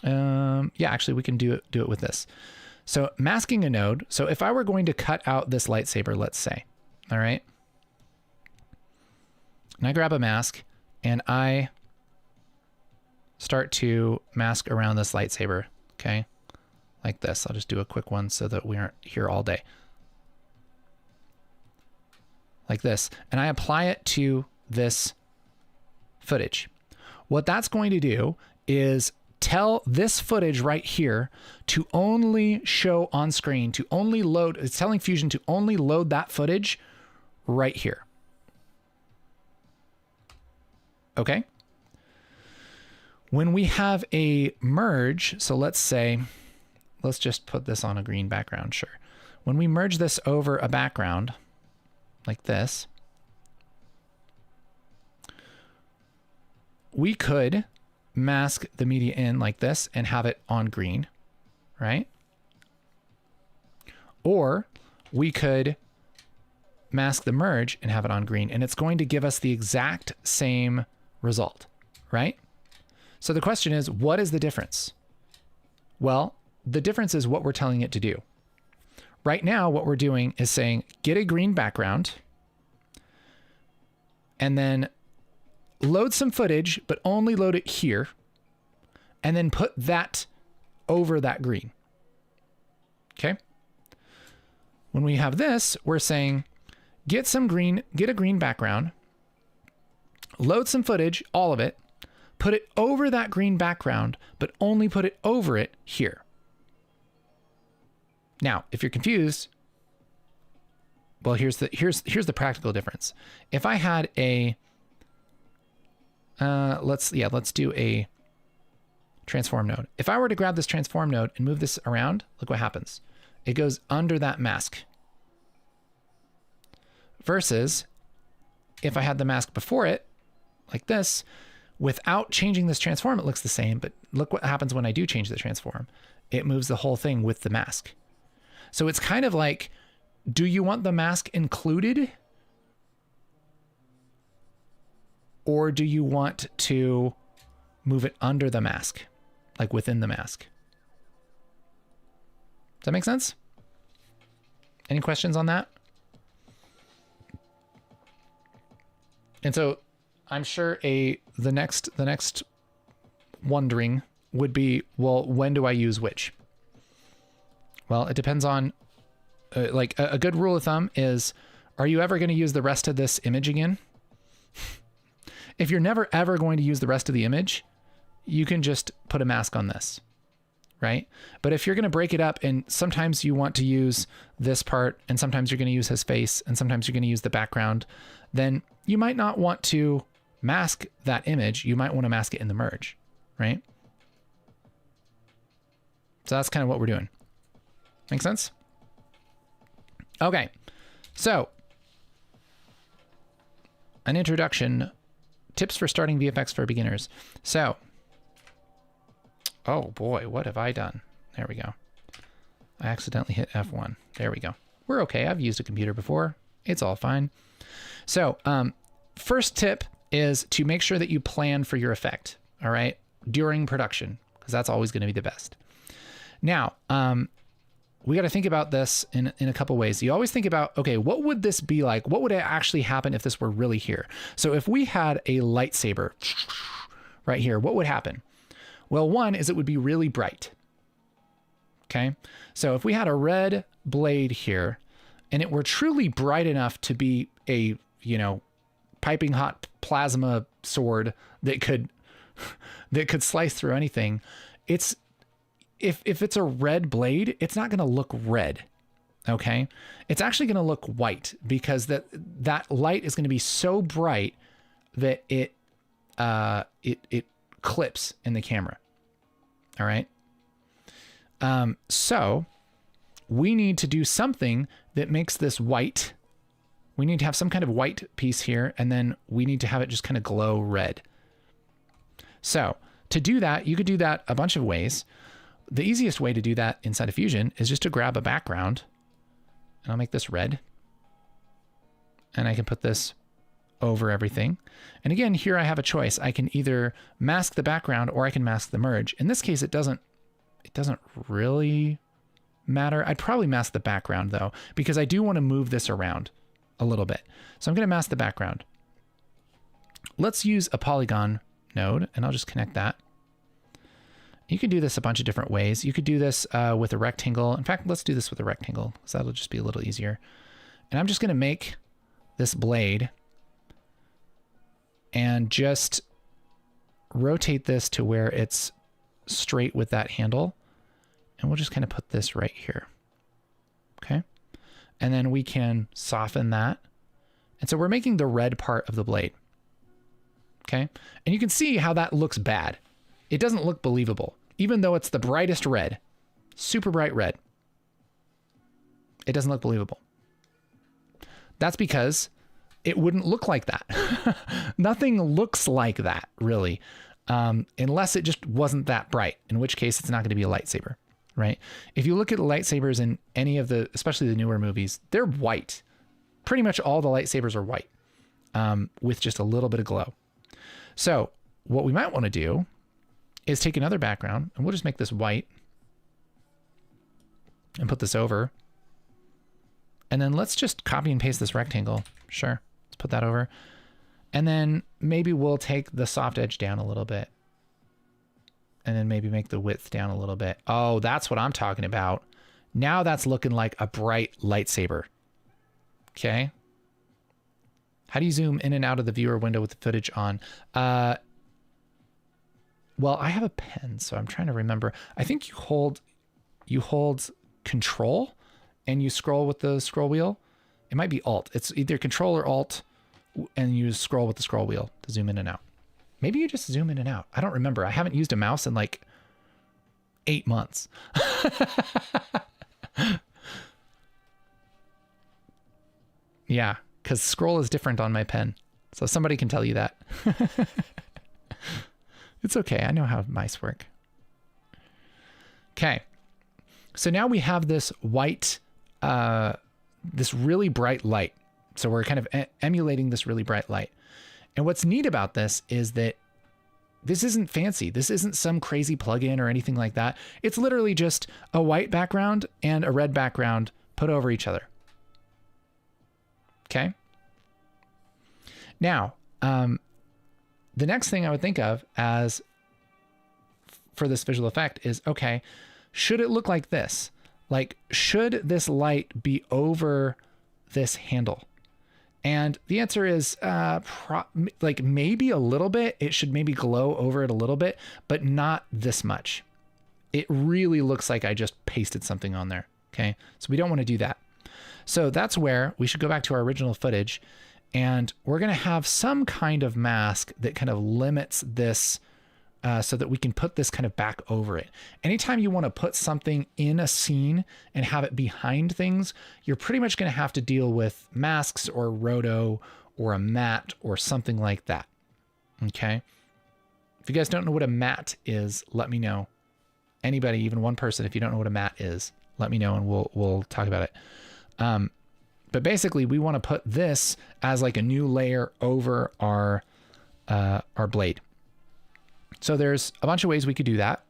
Speaker 1: actually we can do it with this. So masking a node. So if I were going to cut out this lightsaber, let's say, all right. And I grab a mask and I start to mask around this lightsaber. Okay. Like this. I'll just do a quick one so that we aren't here all day. Like this. And I apply it to this footage. What that's going to do is tell this footage right here to only show on screen, to only load, it's telling Fusion to only load that footage right here. Okay. When we have a merge, so let's say, let's just put this on a green background, sure. When we merge this over a background like this, we could mask the media in like this and have it on green, right? Or we could mask the merge and have it on green, and it's going to give us the exact same result, right? So the question is, what is the difference? Well, the difference is what we're telling it to do. Right now, what we're doing is saying, get a green background and then load some footage, but only load it here, and then put that over that green. Okay. When we have this, we're saying, get a green background, load some footage, all of it, put it over that green background, but only put it over it here. Now, if you're confused, well, here's the practical difference. If I had a, let's do a transform node. If I were to grab this transform node and move this around, look what happens. It goes under that mask. Versus if I had the mask before it, like this, without changing this transform, it looks the same, but look what happens when I do change the transform. It moves the whole thing with the mask. So it's kind of like, do you want the mask included? Or do you want to move it under the mask, like within the mask? Does that make sense? Any questions on that? And so I'm sure the next wondering would be, well, when do I use which? Well, it depends on, like a good rule of thumb is, are you ever going to use the rest of this image again? If you're never ever going to use the rest of the image, you can just put a mask on this, right? But if you're going to break it up and sometimes you want to use this part and sometimes you're going to use his face and sometimes you're going to use the background, then you might not want to mask that image. You might want to mask it in the merge, right? So that's kind of what we're doing. Make sense? Okay. So an introduction, tips for starting VFX for beginners. So, oh boy, what have I done? There we go. I accidentally hit F1. There we go. We're okay. I've used a computer before. It's all fine. So, first tip is to make sure that you plan for your effect, all right, during production, because that's always going to be the best. Now, we got to think about this in a couple ways. You always think about, okay, what would this be like? What would actually happen if this were really here? So if we had a lightsaber right here, what would happen? Well, one is it would be really bright. Okay. So if we had a red blade here and it were truly bright enough to be a, piping hot plasma sword that could slice through anything. If it's a red blade, it's not going to look red. Okay. It's actually going to look white because that light is going to be so bright that it clips in the camera. All right. So we need to do something that makes this white. We need to have some kind of white piece here, and then we need to have it just kind of glow red. So to do that, you could do that a bunch of ways. The easiest way to do that inside of Fusion is just to grab a background, and I'll make this red, and I can put this over everything. And again, here I have a choice. I can either mask the background or I can mask the merge. In this case, it doesn't really matter. I'd probably mask the background though, because I do want to move this around a little bit. So I'm going to mask the background. Let's use a polygon node, and I'll just connect that. You can do this a bunch of different ways. You could do this with a rectangle. In fact, let's do this with a rectangle, because that'll just be a little easier. And I'm just going to make this blade and just rotate this to where it's straight with that handle. And we'll just kind of put this right here. Okay. And then we can soften that. And so we're making the red part of the blade. Okay. And you can see how that looks bad. It doesn't look believable, even though it's the brightest red, super bright red. It doesn't look believable. That's because it wouldn't look like that. Nothing looks like that, really, unless it just wasn't that bright, in which case it's not going to be a lightsaber, right? If you look at the lightsabers in any of the, especially the newer movies, they're white. Pretty much all the lightsabers are white, with just a little bit of glow. So what we might want to do is take another background, and we'll just make this white and put this over. And then let's just copy and paste this rectangle. Sure. Let's put that over. And then maybe we'll take the soft edge down a little bit. And then maybe make the width down a little bit. Oh, that's what I'm talking about. Now that's looking like a bright lightsaber. Okay. How do you zoom in and out of the viewer window with the footage on? Well, I have a pen, so I'm trying to remember. I think you hold Control and you scroll with the scroll wheel. It might be Alt. It's either Control or Alt, and you scroll with the scroll wheel to zoom in and out. Maybe you just zoom in and out. I don't remember. I haven't used a mouse in like 8 months. Yeah, because scroll is different on my pen. So somebody can tell you that. It's okay. I know how mice work. Okay. So now we have this white, this really bright light. So we're kind of emulating this really bright light. And what's neat about this is that this isn't fancy. This isn't some crazy plugin or anything like that. It's literally just a white background and a red background put over each other. Okay. Now, the next thing I would think of as for this visual effect is, okay, should it look like this? Like, should this light be over this handle? And the answer is like maybe a little bit. It should maybe glow over it a little bit, but not this much. It really looks like I just pasted something on there. Okay. So we don't want to do that. So that's where we should go back to our original footage, and we're going to have some kind of mask that kind of limits this so that we can put this kind of back over it. Anytime you want to put something in a scene and have it behind things, you're pretty much going to have to deal with masks or roto or a matte or something like that. Okay. If you guys don't know what a matte is, let me know. Anybody, even one person, if you don't know what a matte is, let me know and we'll talk about it. But basically we want to put this as like a new layer over our blade. So there's a bunch of ways we could do that.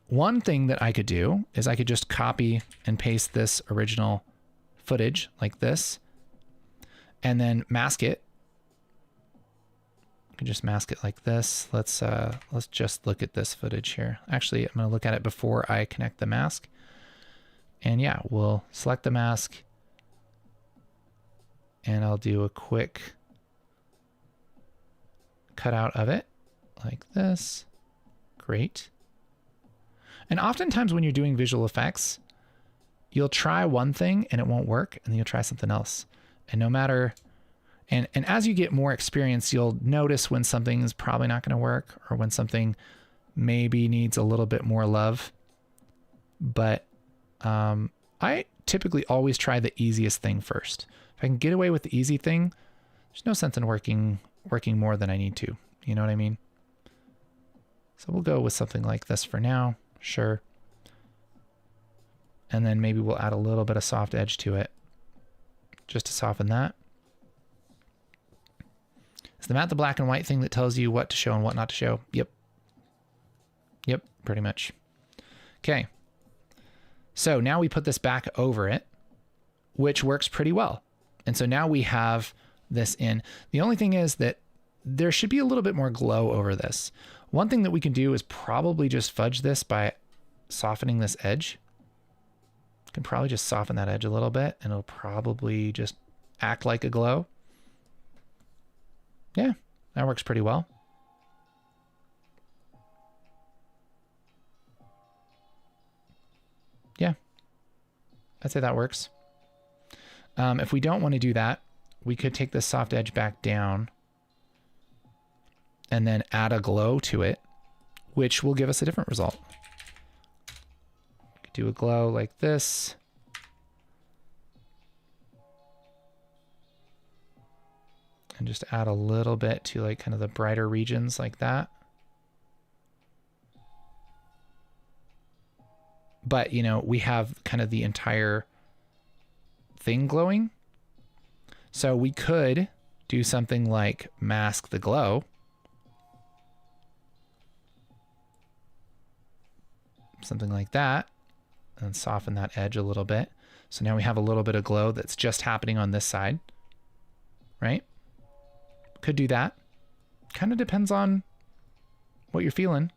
Speaker 1: One thing that I could do is I could just copy and paste this original footage like this and then mask it. I can just mask it like this. Let's just look at this footage here. Actually, I'm going to look at it before I connect the mask. And yeah, we'll select the mask and I'll do a quick cutout of it like this. Great. And oftentimes when you're doing visual effects, you'll try one thing and it won't work, and then you'll try something else. And no matter, and as you get more experience, you'll notice when something is probably not going to work, or when something maybe needs a little bit more love. But I typically always try the easiest thing first. If I can get away with the easy thing, there's no sense in working more than I need to. You know what I mean? So we'll go with something like this for now. Sure. And then maybe we'll add a little bit of soft edge to it just to soften that. Is the matte the black and white thing that tells you what to show and what not to show? Yep. Yep, pretty much. Okay. So now we put this back over it, which works pretty well. And so now we have this in. The only thing is that there should be a little bit more glow over this. One thing that we can do is probably just fudge this by softening this edge. Can probably just soften that edge a little bit and it'll probably just act like a glow. Yeah, that works pretty well. Yeah, I'd say that works. If we don't want to do that, we could take this soft edge back down and then add a glow to it, which will give us a different result. Do a glow like this. And just add a little bit to like kind of the brighter regions like that. But, you know, we have kind of the entire thing glowing. So we could do something like mask the glow. Something like that. And soften that edge a little bit. So now we have a little bit of glow that's just happening on this side, right? Could do that. Kind of depends on what you're feeling.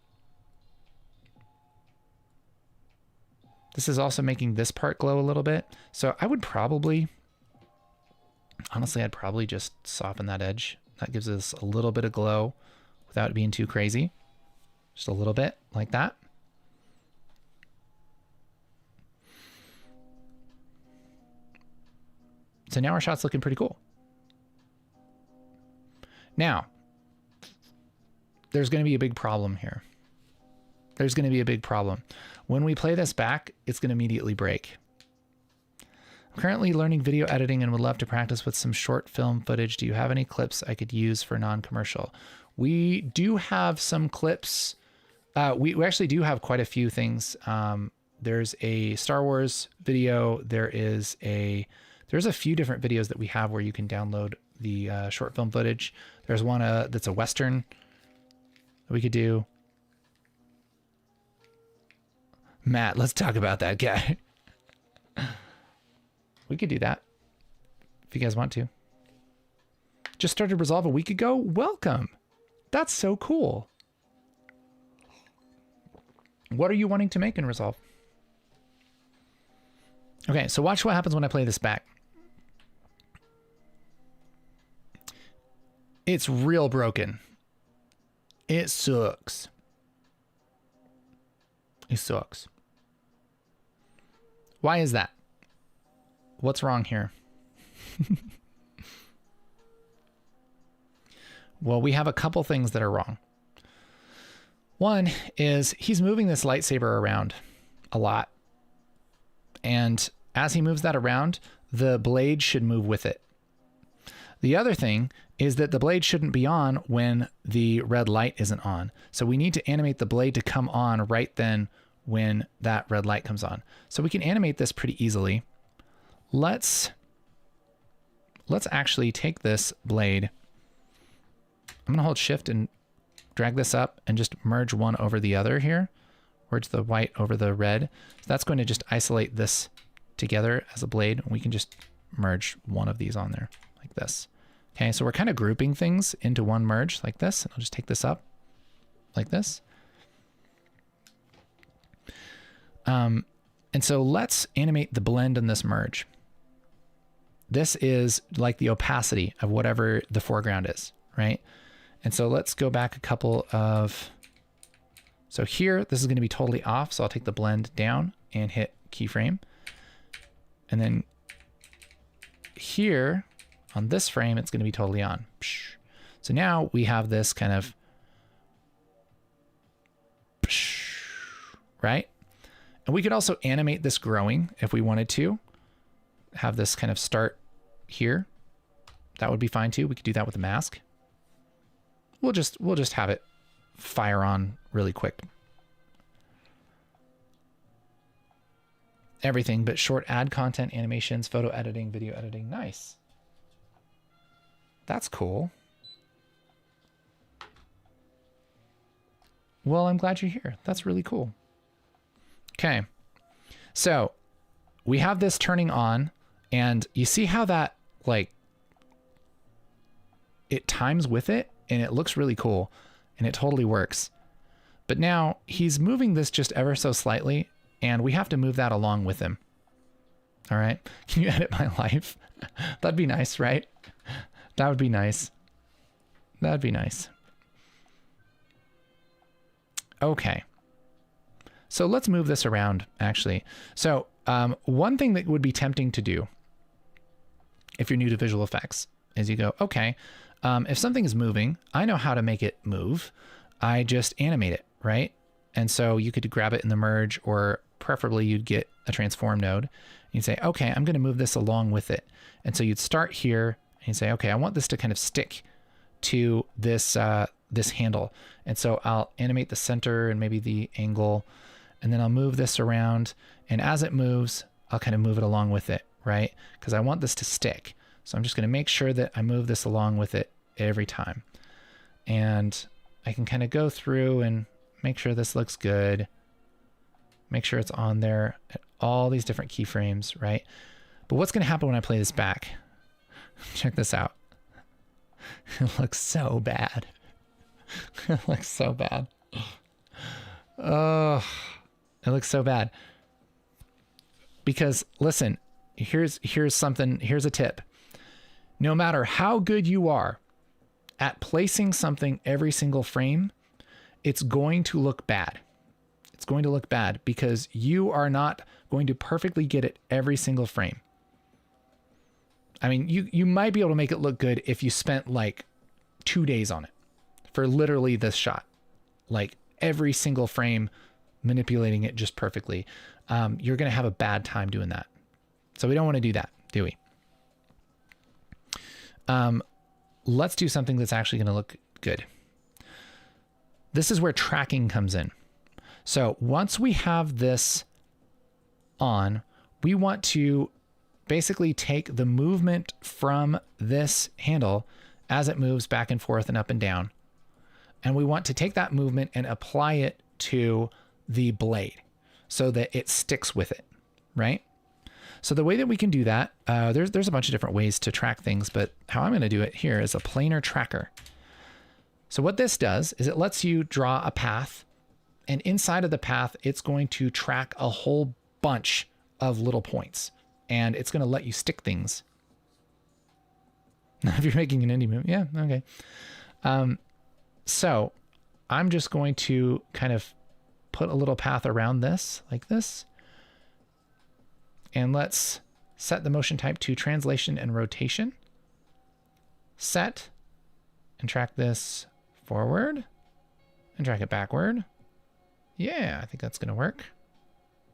Speaker 1: This is also making this part glow a little bit. So I would probably, honestly, I'd probably just soften that edge. That gives us a little bit of glow without it being too crazy. Just a little bit like that. So now our shot's looking pretty cool. Now, there's going to be a big problem here. There's going to be a big problem. When we play this back, it's going to immediately break. I'm currently learning video editing and would love to practice with some short film footage. Do you have any clips I could use for non-commercial? We do have some clips. We actually do have quite a few things. There's a Star Wars video. There's a few different videos that we have where you can download the short film footage. There's one that's a Western that we could do. Matt, let's talk about that guy. We could do that if you guys want to. Just started Resolve a week ago. Welcome. That's so cool. What are you wanting to make in Resolve? Okay, so watch what happens when I play this back. It's real broken. It sucks. It sucks. Why is that? What's wrong here? Well, we have a couple things that are wrong. One is he's moving this lightsaber around a lot. And as he moves that around, the blade should move with it. The other thing is that the blade shouldn't be on when the red light isn't on. So we need to animate the blade to come on right then when that red light comes on. So we can animate this pretty easily. Let's actually take this blade. I'm gonna hold shift and drag this up and just merge one over the other here. Merge the white over the red. So that's going to just isolate this together as a blade. We can just merge one of these on there like this. Okay, so we're kind of grouping things into one merge like this. And I'll just take this up like this. And so let's animate the blend in this merge. This is like the opacity of whatever the foreground is, right? And so let's go back a couple of, so here, this is going to be totally off. So I'll take the blend down and hit keyframe. And then here on this frame, it's going to be totally on. So now we have this kind of, right? And we could also animate this growing if we wanted to. Have this kind of start here. That would be fine too. We could do that with a mask. We'll just have it fire on really quick. Everything but short ad content, animations, photo editing, video editing. Nice. That's cool. Well, I'm glad you're here. That's really cool. Okay. So we have this turning on, and you see how that, like, it times with it, and it looks really cool, and it totally works. But now he's moving this just ever so slightly, and we have to move that along with him. All right. Can you edit my life? That'd be nice, right? That would be nice. That'd be nice. Okay. So let's move this around, actually. So one thing that would be tempting to do if you're new to visual effects is you go, okay, if something is moving, I know how to make it move. I just animate it, right? And so you could grab it in the merge, or preferably you'd get a transform node. And you'd say, okay, I'm going to move this along with it. And so you'd start here and you'd say, okay, I want this to kind of stick to this, this handle. And so I'll animate the center and maybe the angle, and then I'll move this around. And as it moves, I'll kind of move it along with it, right? Because I want this to stick. So I'm just going to make sure that I move this along with it every time. And I can kind of go through and make sure this looks good. Make sure it's on there at all these different keyframes, right? But what's going to happen when I play this back? Check this out. It looks so bad. It looks so bad. Oh, it looks so bad. Because listen, here's a tip. No matter how good you are at placing something every single frame, it's going to look bad. It's going to look bad because you are not going to perfectly get it every single frame. I mean, you might be able to make it look good if you spent like 2 days on it for literally this shot, like every single frame, manipulating it just perfectly. You're going to have a bad time doing that. So we don't want to do that, do we? Let's do something that's actually going to look good. This is where tracking comes in. So once we have this on, we want to basically take the movement from this handle as it moves back and forth and up and down. And we want to take that movement and apply it to the blade so that it sticks with it, right? So the way that we can do that, there's a bunch of different ways to track things, but how I'm going to do it here is a planar tracker. So what this does is it lets you draw a path, and inside of the path, it's going to track a whole bunch of little points, and it's going to let you stick things. If you're making an indie movie, yeah, okay. So I'm just going to kind of put a little path around this like this. And let's set the motion type to translation and rotation. Set, and track this forward and track it backward. Yeah, I think that's going to work.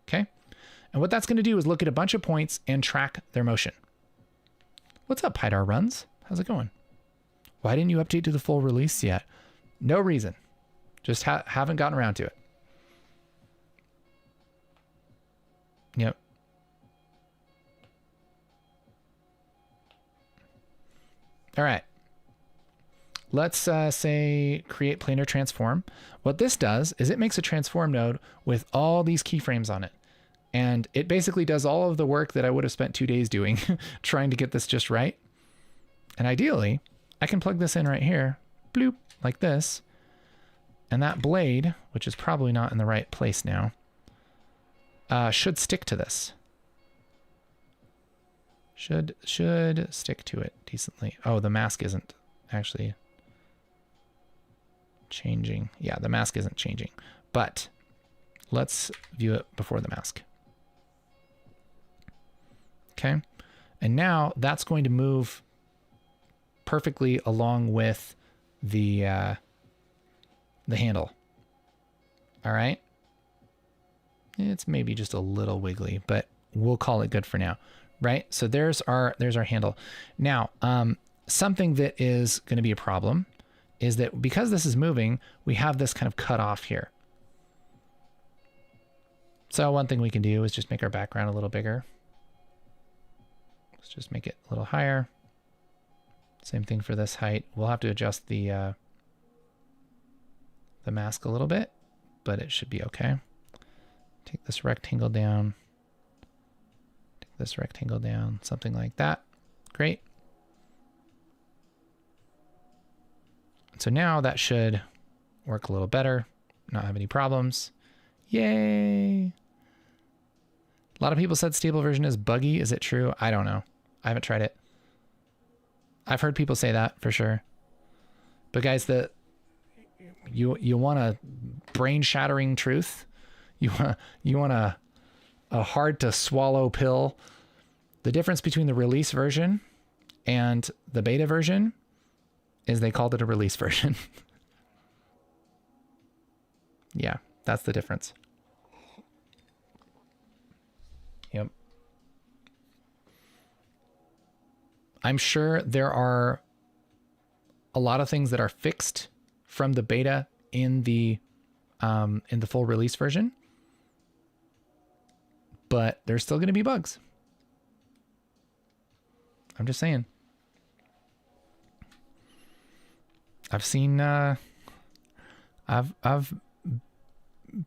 Speaker 1: Okay. And what that's going to do is look at a bunch of points and track their motion. What's up, Pydar Runs? How's it going? Why didn't you update to the full release yet? No reason. Just haven't gotten around to it. Yep. All right. Let's say create planar transform. What this does is it makes a transform node with all these keyframes on it. And it basically does all of the work that I would have spent 2 days doing trying to get this just right. And ideally, I can plug this in right here, bloop, like this. And that blade, which is probably not in the right place now, should stick to this. Should stick to it decently. Oh, the mask isn't actually. changing. Yeah, the mask isn't changing, but let's view it before the mask. Okay. And now that's going to move perfectly along with the handle. All right. It's maybe just a little wiggly, but we'll call it good for now. Right. So there's our handle. Now, something that is going to be a problem is that because this is moving, we have this kind of cut off here. So one thing we can do is just make our background a little bigger. Let's just make it a little higher. Same thing for this height. We'll have to adjust the mask a little bit, but it should be okay. Take this rectangle down. Take this rectangle down, something like that. Great. So now that should work a little better, not have any problems. Yay. A lot of people said stable version is buggy. Is it true? I don't know. I haven't tried it. I've heard people say that for sure. But guys, you want a brain-shattering truth? You want a hard to swallow pill? The difference between the release version and the beta version is they called it a release version. Yeah, that's the difference. Yep. I'm sure there are a lot of things that are fixed from the beta in the full release version, but there's still going to be bugs. I'm just saying. I've seen I've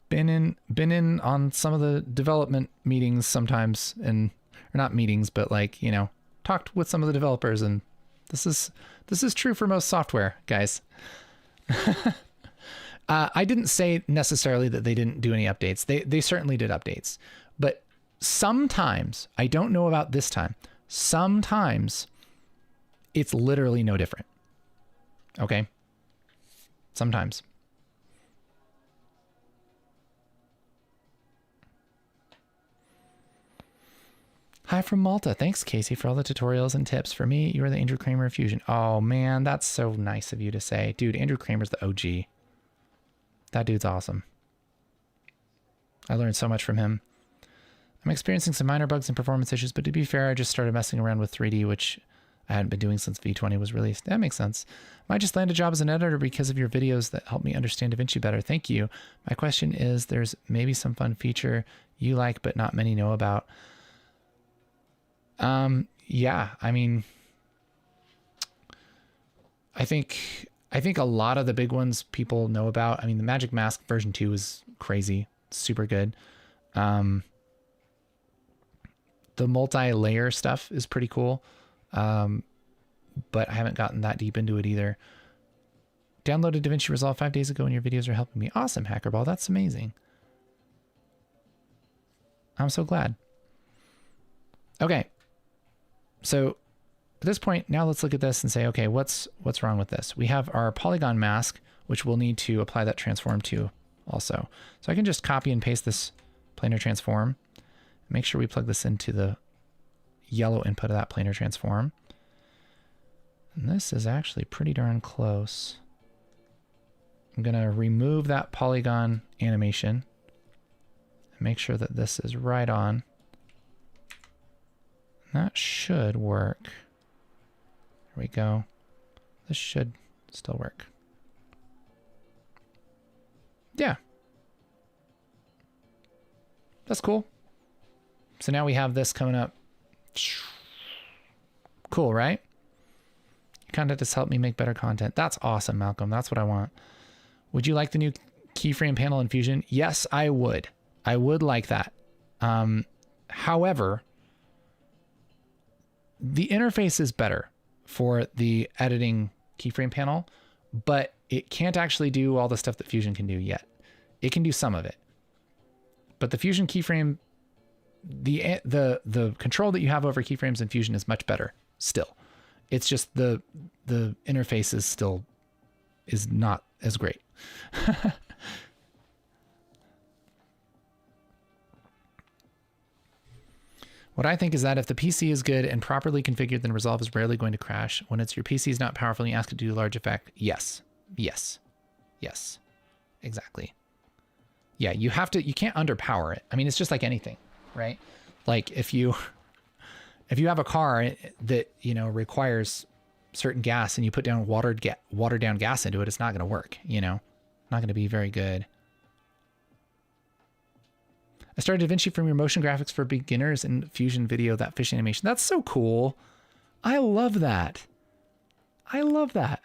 Speaker 1: been in on some of the development meetings sometimes, or not meetings, but like, you know, talked with some of the developers, and this is true for most software, guys. I didn't say necessarily that they didn't do any updates. They certainly did updates, but sometimes, I don't know about this time, sometimes it's literally no different. Okay. Sometimes. Hi from Malta. Thanks, Casey, for all the tutorials and tips. For me, you are the Andrew Kramer of Fusion. Oh, man, that's so nice of you to say. Dude, Andrew Kramer's the OG. That dude's awesome. I learned so much from him. I'm experiencing some minor bugs and performance issues, but to be fair, I just started messing around with 3D, which I hadn't been doing since V20 was released. That makes sense. Might just land a job as an editor because of your videos that help me understand DaVinci better. Thank you. My question is, there's maybe some fun feature you like, but not many know about. Yeah, I mean, I think a lot of the big ones people know about. I mean, the Magic Mask version 2 is crazy. Super good. The multi-layer stuff is pretty cool. But I haven't gotten that deep into it either. Downloaded DaVinci Resolve 5 days ago and your videos are helping me. Awesome, Hackerball. That's amazing. I'm so glad. Okay. So at this point, now let's look at this and say, okay, what's wrong with this? We have our polygon mask, which we'll need to apply that transform to also. So I can just copy and paste this planar transform. Make sure we plug this into the yellow input of that planar transform. And this is actually pretty darn close. I'm going to remove that polygon animation and make sure that this is right on. That should work. There we go. This should still work. Yeah. That's cool. So now we have this coming up. Cool, right? Content has helped me make better content. That's awesome, Malcolm. That's what I want. Would you like the new keyframe panel in Fusion? Yes, I would. I would like that. However, the interface is better for the editing keyframe panel, but it can't actually do all the stuff that Fusion can do yet. It can do some of it. But the Fusion keyframe, the control that you have over keyframes in Fusion is much better still. It's just the interface is not as great. What I think is that if the PC is good and properly configured, then Resolve is rarely going to crash. When it's your PC is not powerful and you ask it to do a large effect, yes. Yes. Yes. Exactly. Yeah, you can't underpower it. I mean, it's just like anything, right? Like if you have a car that, you know, requires certain gas and you put down watered down gas into it, it's not going to work, you know? Not going to be very good. I started DaVinci from your motion graphics for beginners and Fusion video, that fish animation. That's so cool. I love that. I love that.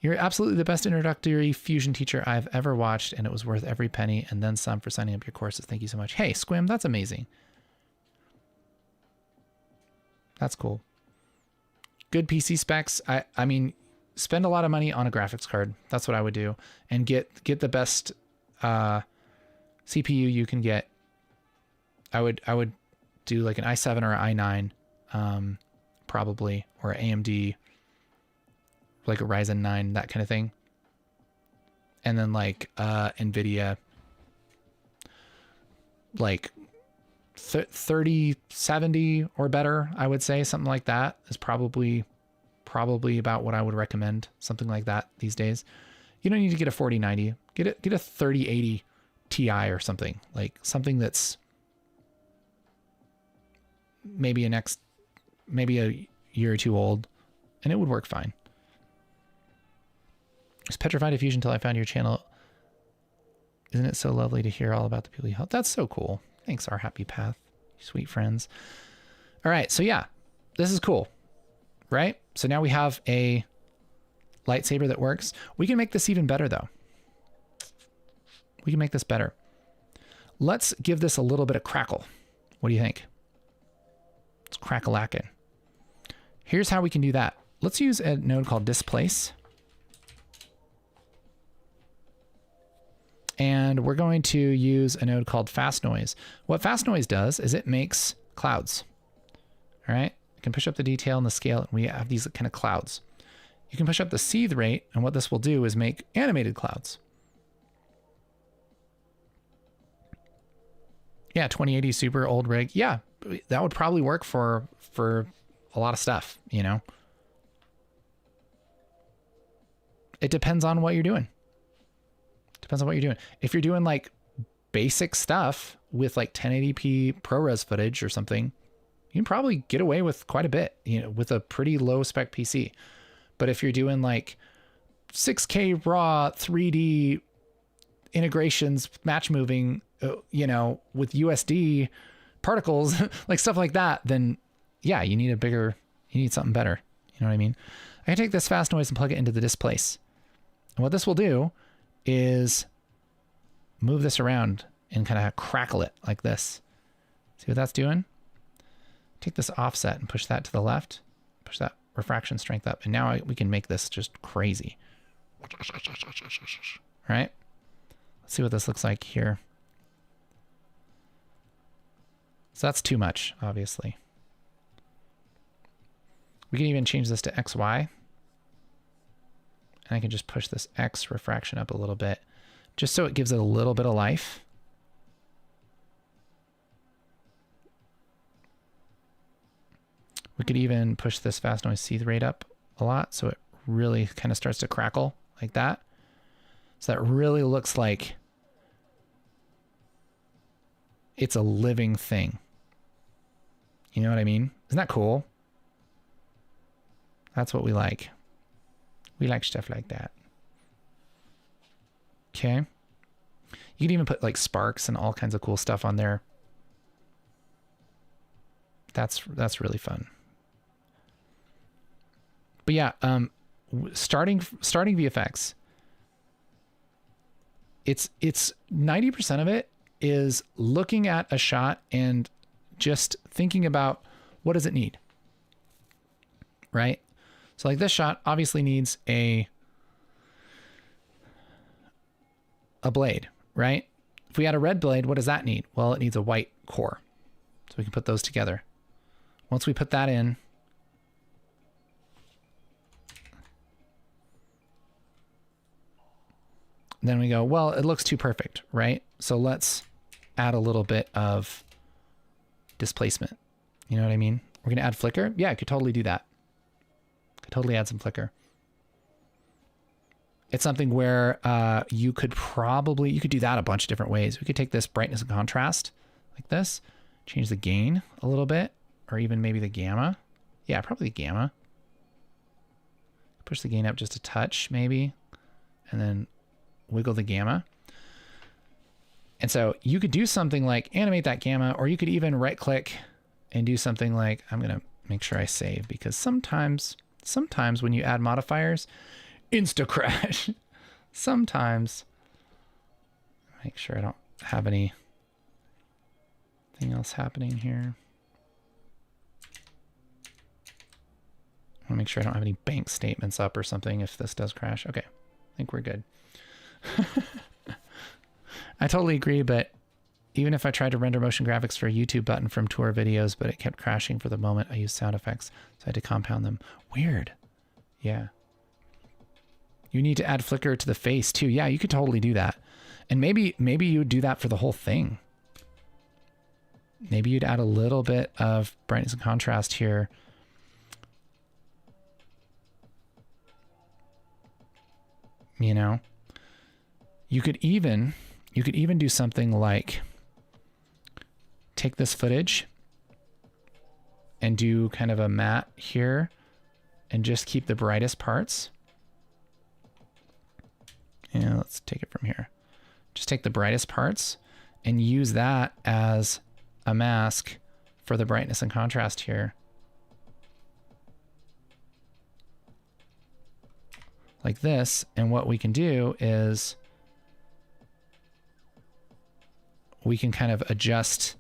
Speaker 1: You're absolutely the best introductory Fusion teacher I've ever watched, and it was worth every penny and then some for signing up your courses. Thank you so much. Hey, Squim, that's amazing. That's cool. Good PC specs. I mean, spend a lot of money on a graphics card. That's what I would do. And get the best CPU you can get. I would do like an i7 or an i9, probably, or AMD, like a Ryzen 9, that kind of thing. And then like NVIDIA, like 3070 or better, I would say. Something like that is probably about what I would recommend. Something like that these days. You don't need to get a 4090. Get a 3080 Ti or something. Like something that's maybe a year or two old, and it would work fine. I was petrified of Fusion until I found your channel. Isn't it so lovely to hear all about the people you help? That's so cool. Thanks, Our Happy Path, sweet friends. All right, so yeah, this is cool, right? So now we have a lightsaber that works. We can make this even better, though. We can make this better. Let's give this a little bit of crackle. What do you think? It's crack-a-lackin'. Here's how we can do that. Let's use a node called Displace. And we're going to use a node called Fast Noise. What Fast Noise does is it makes clouds. All right? You can push up the detail and the scale, and we have these kind of clouds. You can push up the seethe rate, and what this will do is make animated clouds. Yeah, 2080 super old rig. Yeah, that would probably work for a lot of stuff, you know? It depends on what you're doing. Depends on what you're doing. If you're doing like basic stuff with like 1080p ProRes footage or something, you can probably get away with quite a bit, you know, with a pretty low spec PC. But if you're doing like 6K raw 3D integrations, match moving, you know, with USD particles, like stuff like that, then yeah, you need something better. You know what I mean? I can take this Fast Noise and plug it into the Displace. And what this will do is move this around and kind of crackle it like this. See what that's doing? Take this offset and push that to the left. Push that refraction strength up. And now we can make this just crazy. Right? Let's see what this looks like here. So that's too much, obviously. We can even change this to XY. And I can just push this X refraction up a little bit, just so it gives it a little bit of life. We could even push this Fast Noise seethe rate up a lot, so it really kind of starts to crackle like that. So that really looks like it's a living thing. You know what I mean? Isn't that cool? That's what we like. We like stuff like that. Okay. You can even put like sparks and all kinds of cool stuff on there. That's really fun. But yeah, starting VFX, it's 90% of it is looking at a shot and just thinking about what does it need, right? So like this shot obviously needs a blade, right? If we had a red blade, what does that need? Well, it needs a white core. So we can put those together. Once we put that in, then we go, well, it looks too perfect, right? So let's add a little bit of displacement. You know what I mean? We're going to add flicker. Yeah, I could totally do that. Could totally add some flicker. It's something where you could do that a bunch of different ways. We could take this brightness and contrast like this, change the gain a little bit, or even maybe the gamma. Yeah, probably the gamma. Push the gain up just a touch maybe, and then wiggle the gamma. And so you could do something like animate that gamma, or you could even right click and do something like, I'm going to make sure I save, because sometimes when you add modifiers, insta crash. Sometimes, make sure I don't have anything else happening here. I want to make sure I don't have any bank statements up or something if this does crash. Okay, I think we're good. I totally agree, but even if I tried to render motion graphics for a YouTube button from tour videos, but it kept crashing for the moment I used sound effects, so I had to compound them. Weird. Yeah. You need to add flicker to the face too. Yeah, you could totally do that. And maybe you would do that for the whole thing. Maybe you'd add a little bit of brightness and contrast here. You know, you could even do something like take this footage and do kind of a matte here and just keep the brightest parts. Yeah, let's take it from here. Just take the brightest parts and use that as a mask for the brightness and contrast here. Like this. And what we can do is we can kind of adjust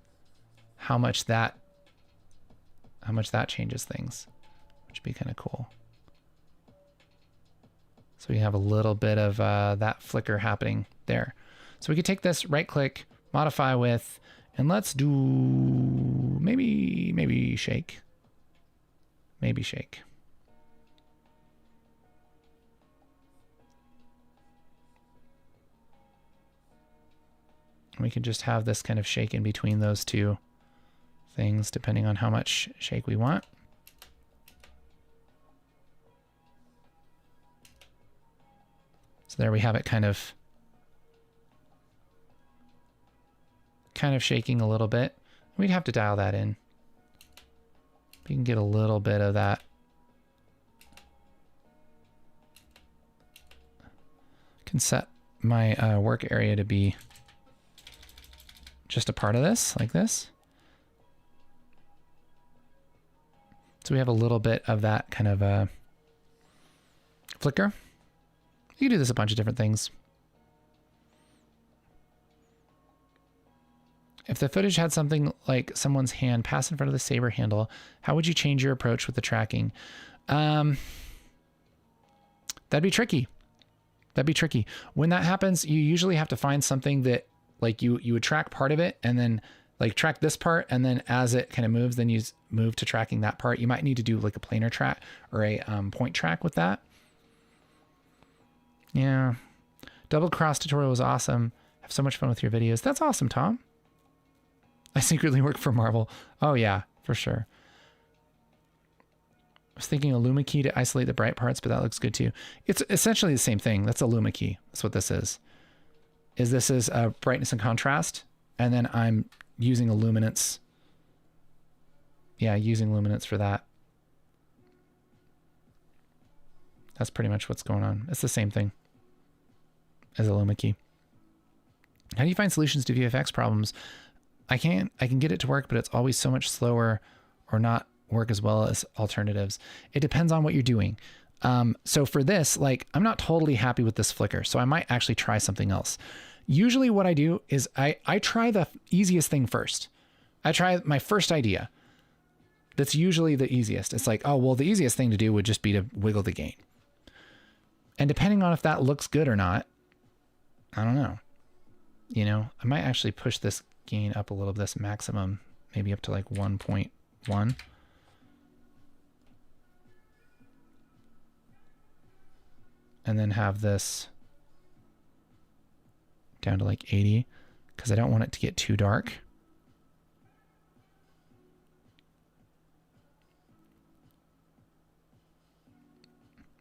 Speaker 1: how much that changes things, which would be kind of cool. So we have a little bit of that flicker happening there. So we could take this, right click, modify with, and let's do maybe shake. Maybe shake. We can just have this kind of shake in between those two things, depending on how much shake we want. So there we have it kind of shaking a little bit. We'd have to dial that in. We can get a little bit of that. Can set my work area to be just a part of this, like this. So we have a little bit of that kind of flicker. You can do this a bunch of different things. If the footage had something like someone's hand pass in front of the saber handle, how would you change your approach with the tracking? That'd be tricky. That'd be tricky. When that happens, you usually have to find something that like you would track part of it and then like track this part. And then as it kind of moves, then you move to tracking that part. You might need to do like a planar track or a point track with that. Yeah. Double cross tutorial was awesome. Have so much fun with your videos. That's awesome, Tom. I secretly work for Marvel. Oh yeah, for sure. I was thinking a Luma key to isolate the bright parts, but that looks good too. It's essentially the same thing. That's a Luma key. That's what this is. This is brightness and contrast. And then I'm using a luminance. Yeah, using luminance for that. That's pretty much what's going on. It's the same thing as a Luma key. How do you find solutions to VFX problems? I can get it to work, but it's always so much slower or not work as well as alternatives. It depends on what you're doing. So for this, like, I'm not totally happy with this flicker, so I might actually try something else. Usually what I do is I try the easiest thing first. I try my first idea. That's usually the easiest. It's like, oh, well, the easiest thing to do would just be to wiggle the gain. And depending on if that looks good or not, I don't know. You know, I might actually push this gain up a little, this maximum, maybe up to like 1.1. And then have this down to like 80 because I don't want it to get too dark.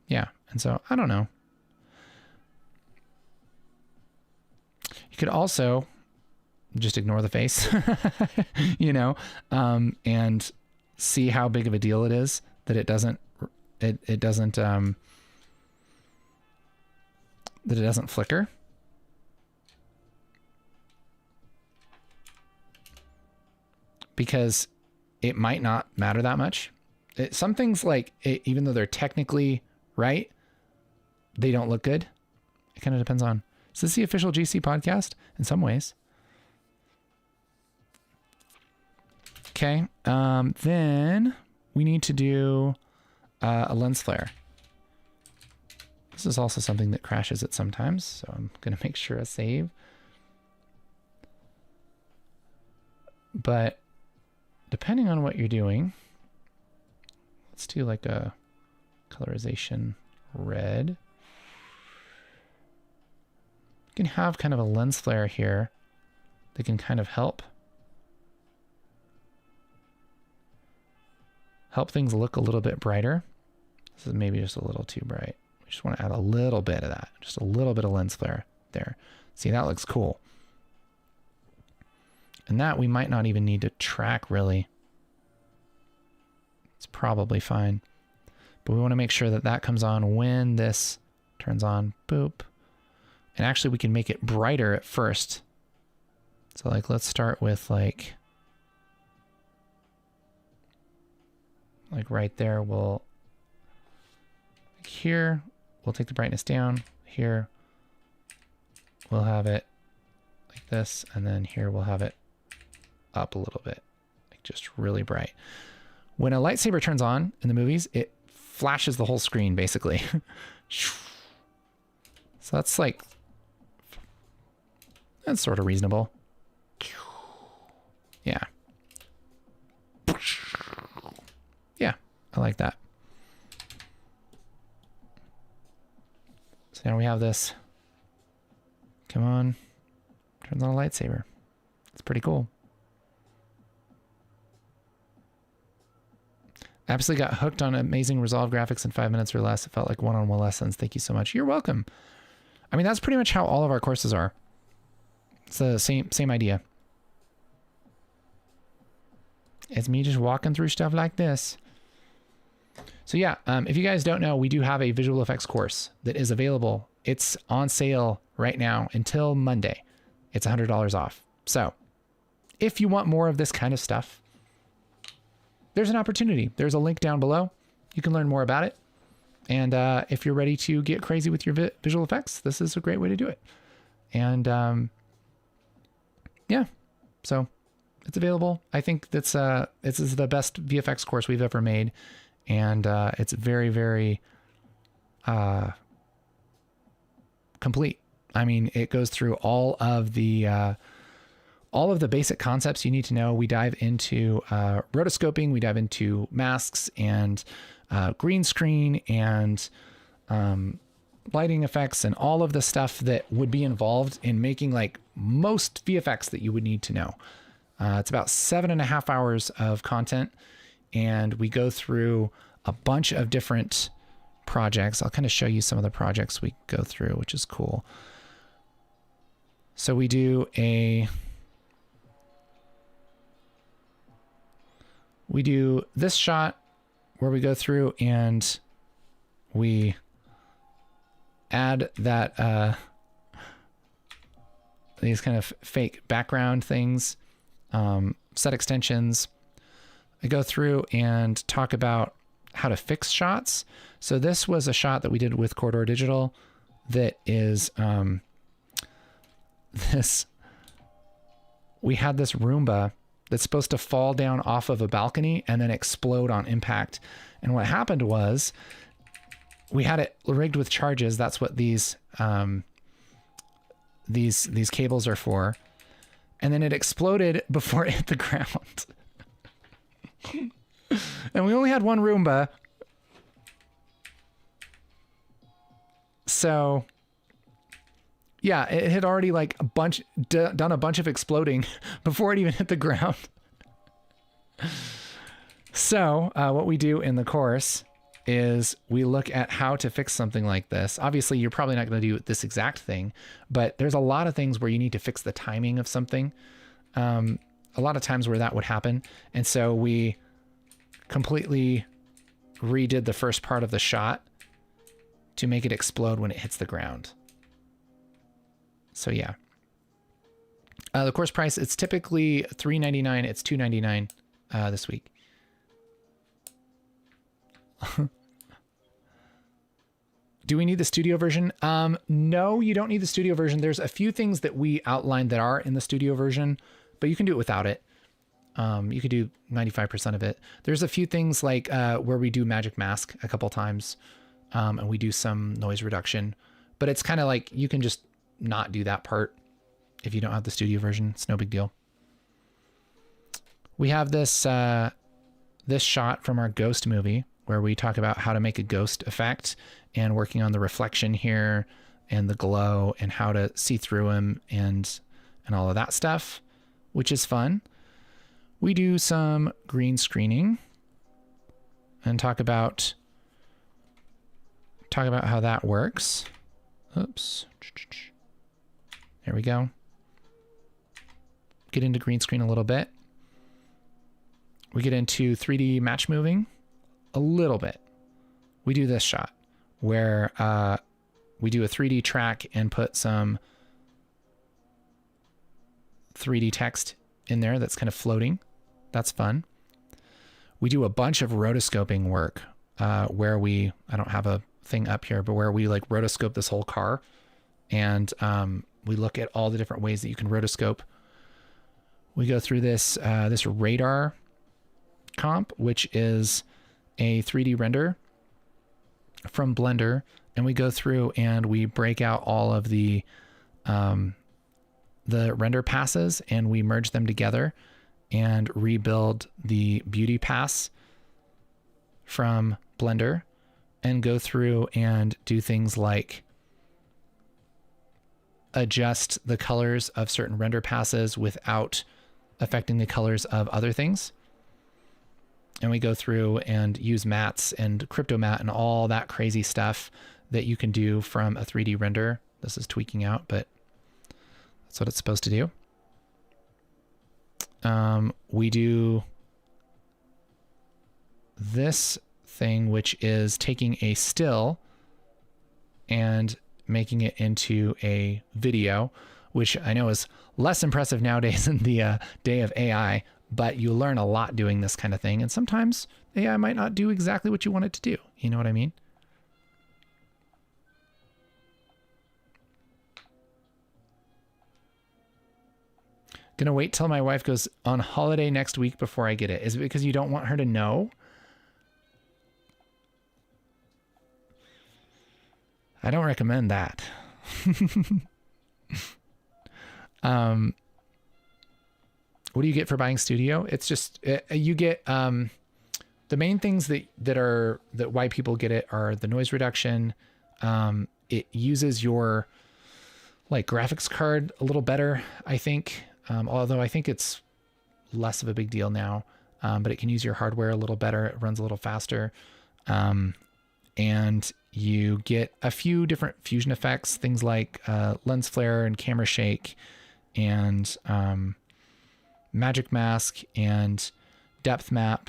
Speaker 1: Yeah, and so I don't know. You could also just ignore the face, you know, and see how big of a deal it is that it doesn't flicker. Because it might not matter that much. Some things, like, even though they're technically right, they don't look good. It kind of depends on, is this the official GC podcast? In some ways. Okay, then we need to do a lens flare. This is also something that crashes it sometimes, so I'm going to make sure I save. But depending on what you're doing, let's do like a colorization red. You can have kind of a lens flare here that can kind of help things look a little bit brighter. This is maybe just a little too bright. We just want to add a little bit of that, just a little bit of lens flare there. See, that looks cool. And that we might not even need to track, really. It's probably fine. But we want to make sure that that comes on when this turns on. Boop. And actually, we can make it brighter at first. So, like, let's start with, like right there, we'll, like here, we'll take the brightness down. Here, we'll have it like this. And then here, we'll have it up a little bit, like just really bright. When a lightsaber turns on in the movies, it flashes the whole screen, basically. So that's like, that's sort of reasonable. Yeah. Yeah, I like that. So now we have this. Come on. Turns on a lightsaber. It's pretty cool. Absolutely got hooked on amazing Resolve graphics in 5 minutes or less. It felt like one-on-one lessons. Thank you so much. You're welcome. I mean, that's pretty much how all of our courses are. It's the same idea. It's me just walking through stuff like this. So yeah, if you guys don't know, we do have a visual effects course that is available. It's on sale right now until Monday. It's $100 off. So if you want more of this kind of stuff, there's an opportunity. There's a link down below. You can learn more about it. And if you're ready to get crazy with your visual effects, this is a great way to do it. And yeah, so it's available. I think this is the best VFX course we've ever made. And it's very, very complete. I mean, it goes through all of the basic concepts you need to know. We dive into rotoscoping, we dive into masks and green screen and lighting effects and all of the stuff that would be involved in making like most VFX that you would need to know. It's about 7.5 hours of content, and we go through a bunch of different projects. I'll kind of show you some of the projects we go through, which is cool. So we do this shot where we go through and we add that these kind of fake background things, set extensions. I go through and talk about how to fix shots. So this was a shot that we did with Corridor Digital that is we had this Roomba that's supposed to fall down off of a balcony and then explode on impact. And what happened was we had it rigged with charges. That's what these cables are for. And then it exploded before it hit the ground. And we only had one Roomba. So Yeah, it had already like done a bunch of exploding before it even hit the ground. So what we do in the course is we look at how to fix something like this. Obviously, you're probably not going to do this exact thing, but there's a lot of things where you need to fix the timing of something. A lot of times where that would happen. And so we completely redid the first part of the shot to make it explode when it hits the ground. So yeah. The course price, it's typically $3.99. It's $2.99 this week. Do we need the studio version? No, you don't need the studio version. There's a few things that we outlined that are in the studio version, but you can do it without it. You could do 95% of it. There's a few things like where we do magic mask a couple times, and we do some noise reduction, but it's kind of like you can just not do that part if you don't have the studio version. It's no big deal. We have this this shot from our ghost movie where we talk about how to make a ghost effect and working on the reflection here and the glow and how to see through him and all of that stuff, which is fun. We do some green screening and talk about how that works. Oops. There we go. Get into green screen a little bit. We get into 3D match moving a little bit. We do this shot where we do a 3D track and put some 3D text in there that's kind of floating. That's fun. We do a bunch of rotoscoping work where I don't have a thing up here, but where we like rotoscope this whole car and we look at all the different ways that you can rotoscope. We go through this this radar comp, which is a 3D render from Blender, and we go through and we break out all of the render passes and we merge them together and rebuild the beauty pass from Blender and go through and do things like adjust the colors of certain render passes without affecting the colors of other things. And we go through and use mats and crypto mat and all that crazy stuff that you can do from a 3D render. This is tweaking out, but that's what it's supposed to do. We do this thing, which is taking a still and making it into a video, which I know is less impressive nowadays in the day of AI, but you learn a lot doing this kind of thing. And sometimes AI might not do exactly what you want it to do. You know what I mean? Gonna wait till my wife goes on holiday next week before I get it. Is it because you don't want her to know? I don't recommend that. What do you get for buying studio? It's just you get the main things that why people get it are the noise reduction. It uses your like graphics card a little better, I think. Although I think it's less of a big deal now, but it can use your hardware a little better. It runs a little faster. And you get a few different fusion effects, things like lens flare and camera shake and magic mask and depth map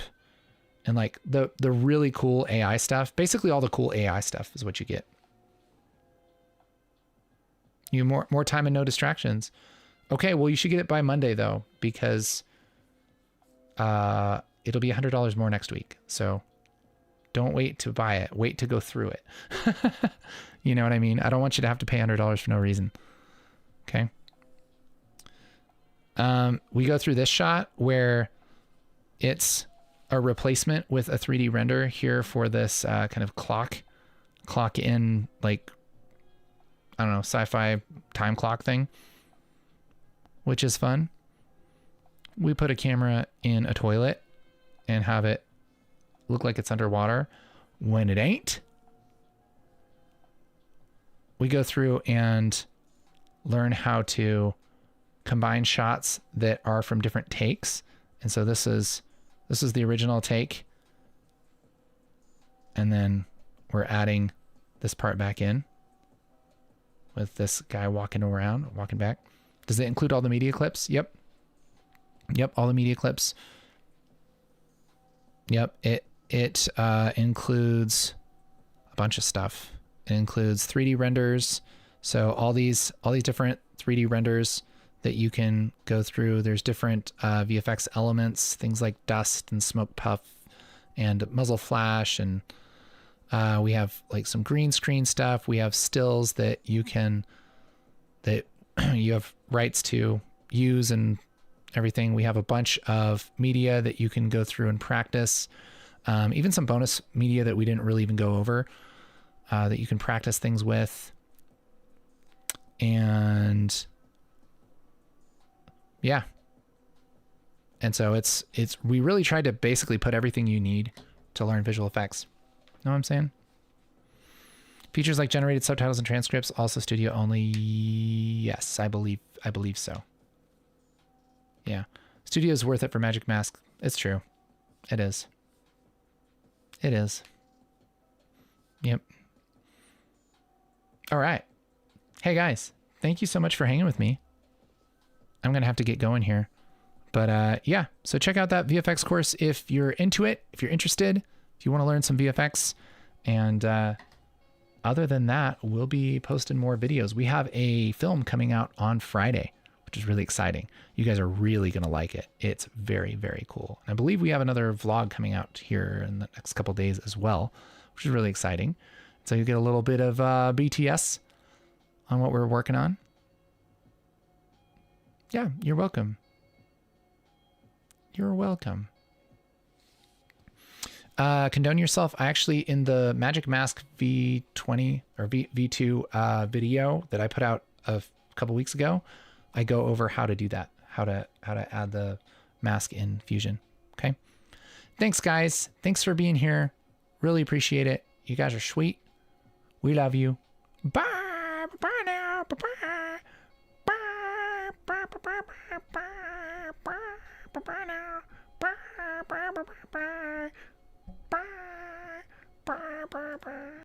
Speaker 1: and like the really cool AI stuff. Basically all the cool AI stuff is what you get. You have more time and no distractions. Okay, well, you should get it by Monday, though, because it'll be $100 more next week. So don't wait to buy it. Wait to go through it. You know what I mean? I don't want you to have to pay $100 for no reason. Okay. We go through this shot where it's a replacement with a 3D render here for this kind of clock in, like, I don't know, sci-fi time clock thing, which is fun. We put a camera in a toilet and have it look like it's underwater when it ain't. We go through and learn how to combine shots that are from different takes. And so this is the original take. And then we're adding this part back in with this guy walking back. Does it include all the media clips? Yep. Yep, all the media clips. Yep, it includes a bunch of stuff. It includes 3D renders. So all these different 3D renders that you can go through. There's different VFX elements, things like dust and smoke puff and muzzle flash, and we have like some green screen stuff. We have stills that you have rights to use and everything. We have a bunch of media that you can go through and practice. Even some bonus media that we didn't really even go over that you can practice things with. And yeah. And so we really tried to basically put everything you need to learn visual effects. Know what I'm saying? Features like generated subtitles and transcripts, also studio only. Yes, I believe so. Yeah. Studio is worth it for Magic Mask. It's true. It is. It is. Yep. All right. Hey guys, thank you so much for hanging with me. I'm going to have to get going here. But yeah, so check out that VFX course if you're into it, if you're interested, if you want to learn some VFX. And other than that, we'll be posting more videos. We have a film coming out on Friday, which is really exciting. You guys are really going to like it. It's very, very cool. And I believe we have another vlog coming out here in the next couple days as well, which is really exciting. So you get a little bit of BTS on what we're working on. Yeah, you're welcome. You're welcome. Condone yourself. I actually, in the Magic Mask V20 or V2 video that I put out a couple weeks ago, I go over how to do that, how to add the mask in Fusion. Okay. Thanks guys. Thanks for being here. Really appreciate it. You guys are sweet. We love you. Bye. Bye now. Bye. Bye. Bye. Bye. Bye. Bye. Bye. Bye now. Bye. Bye. Bye. Bye.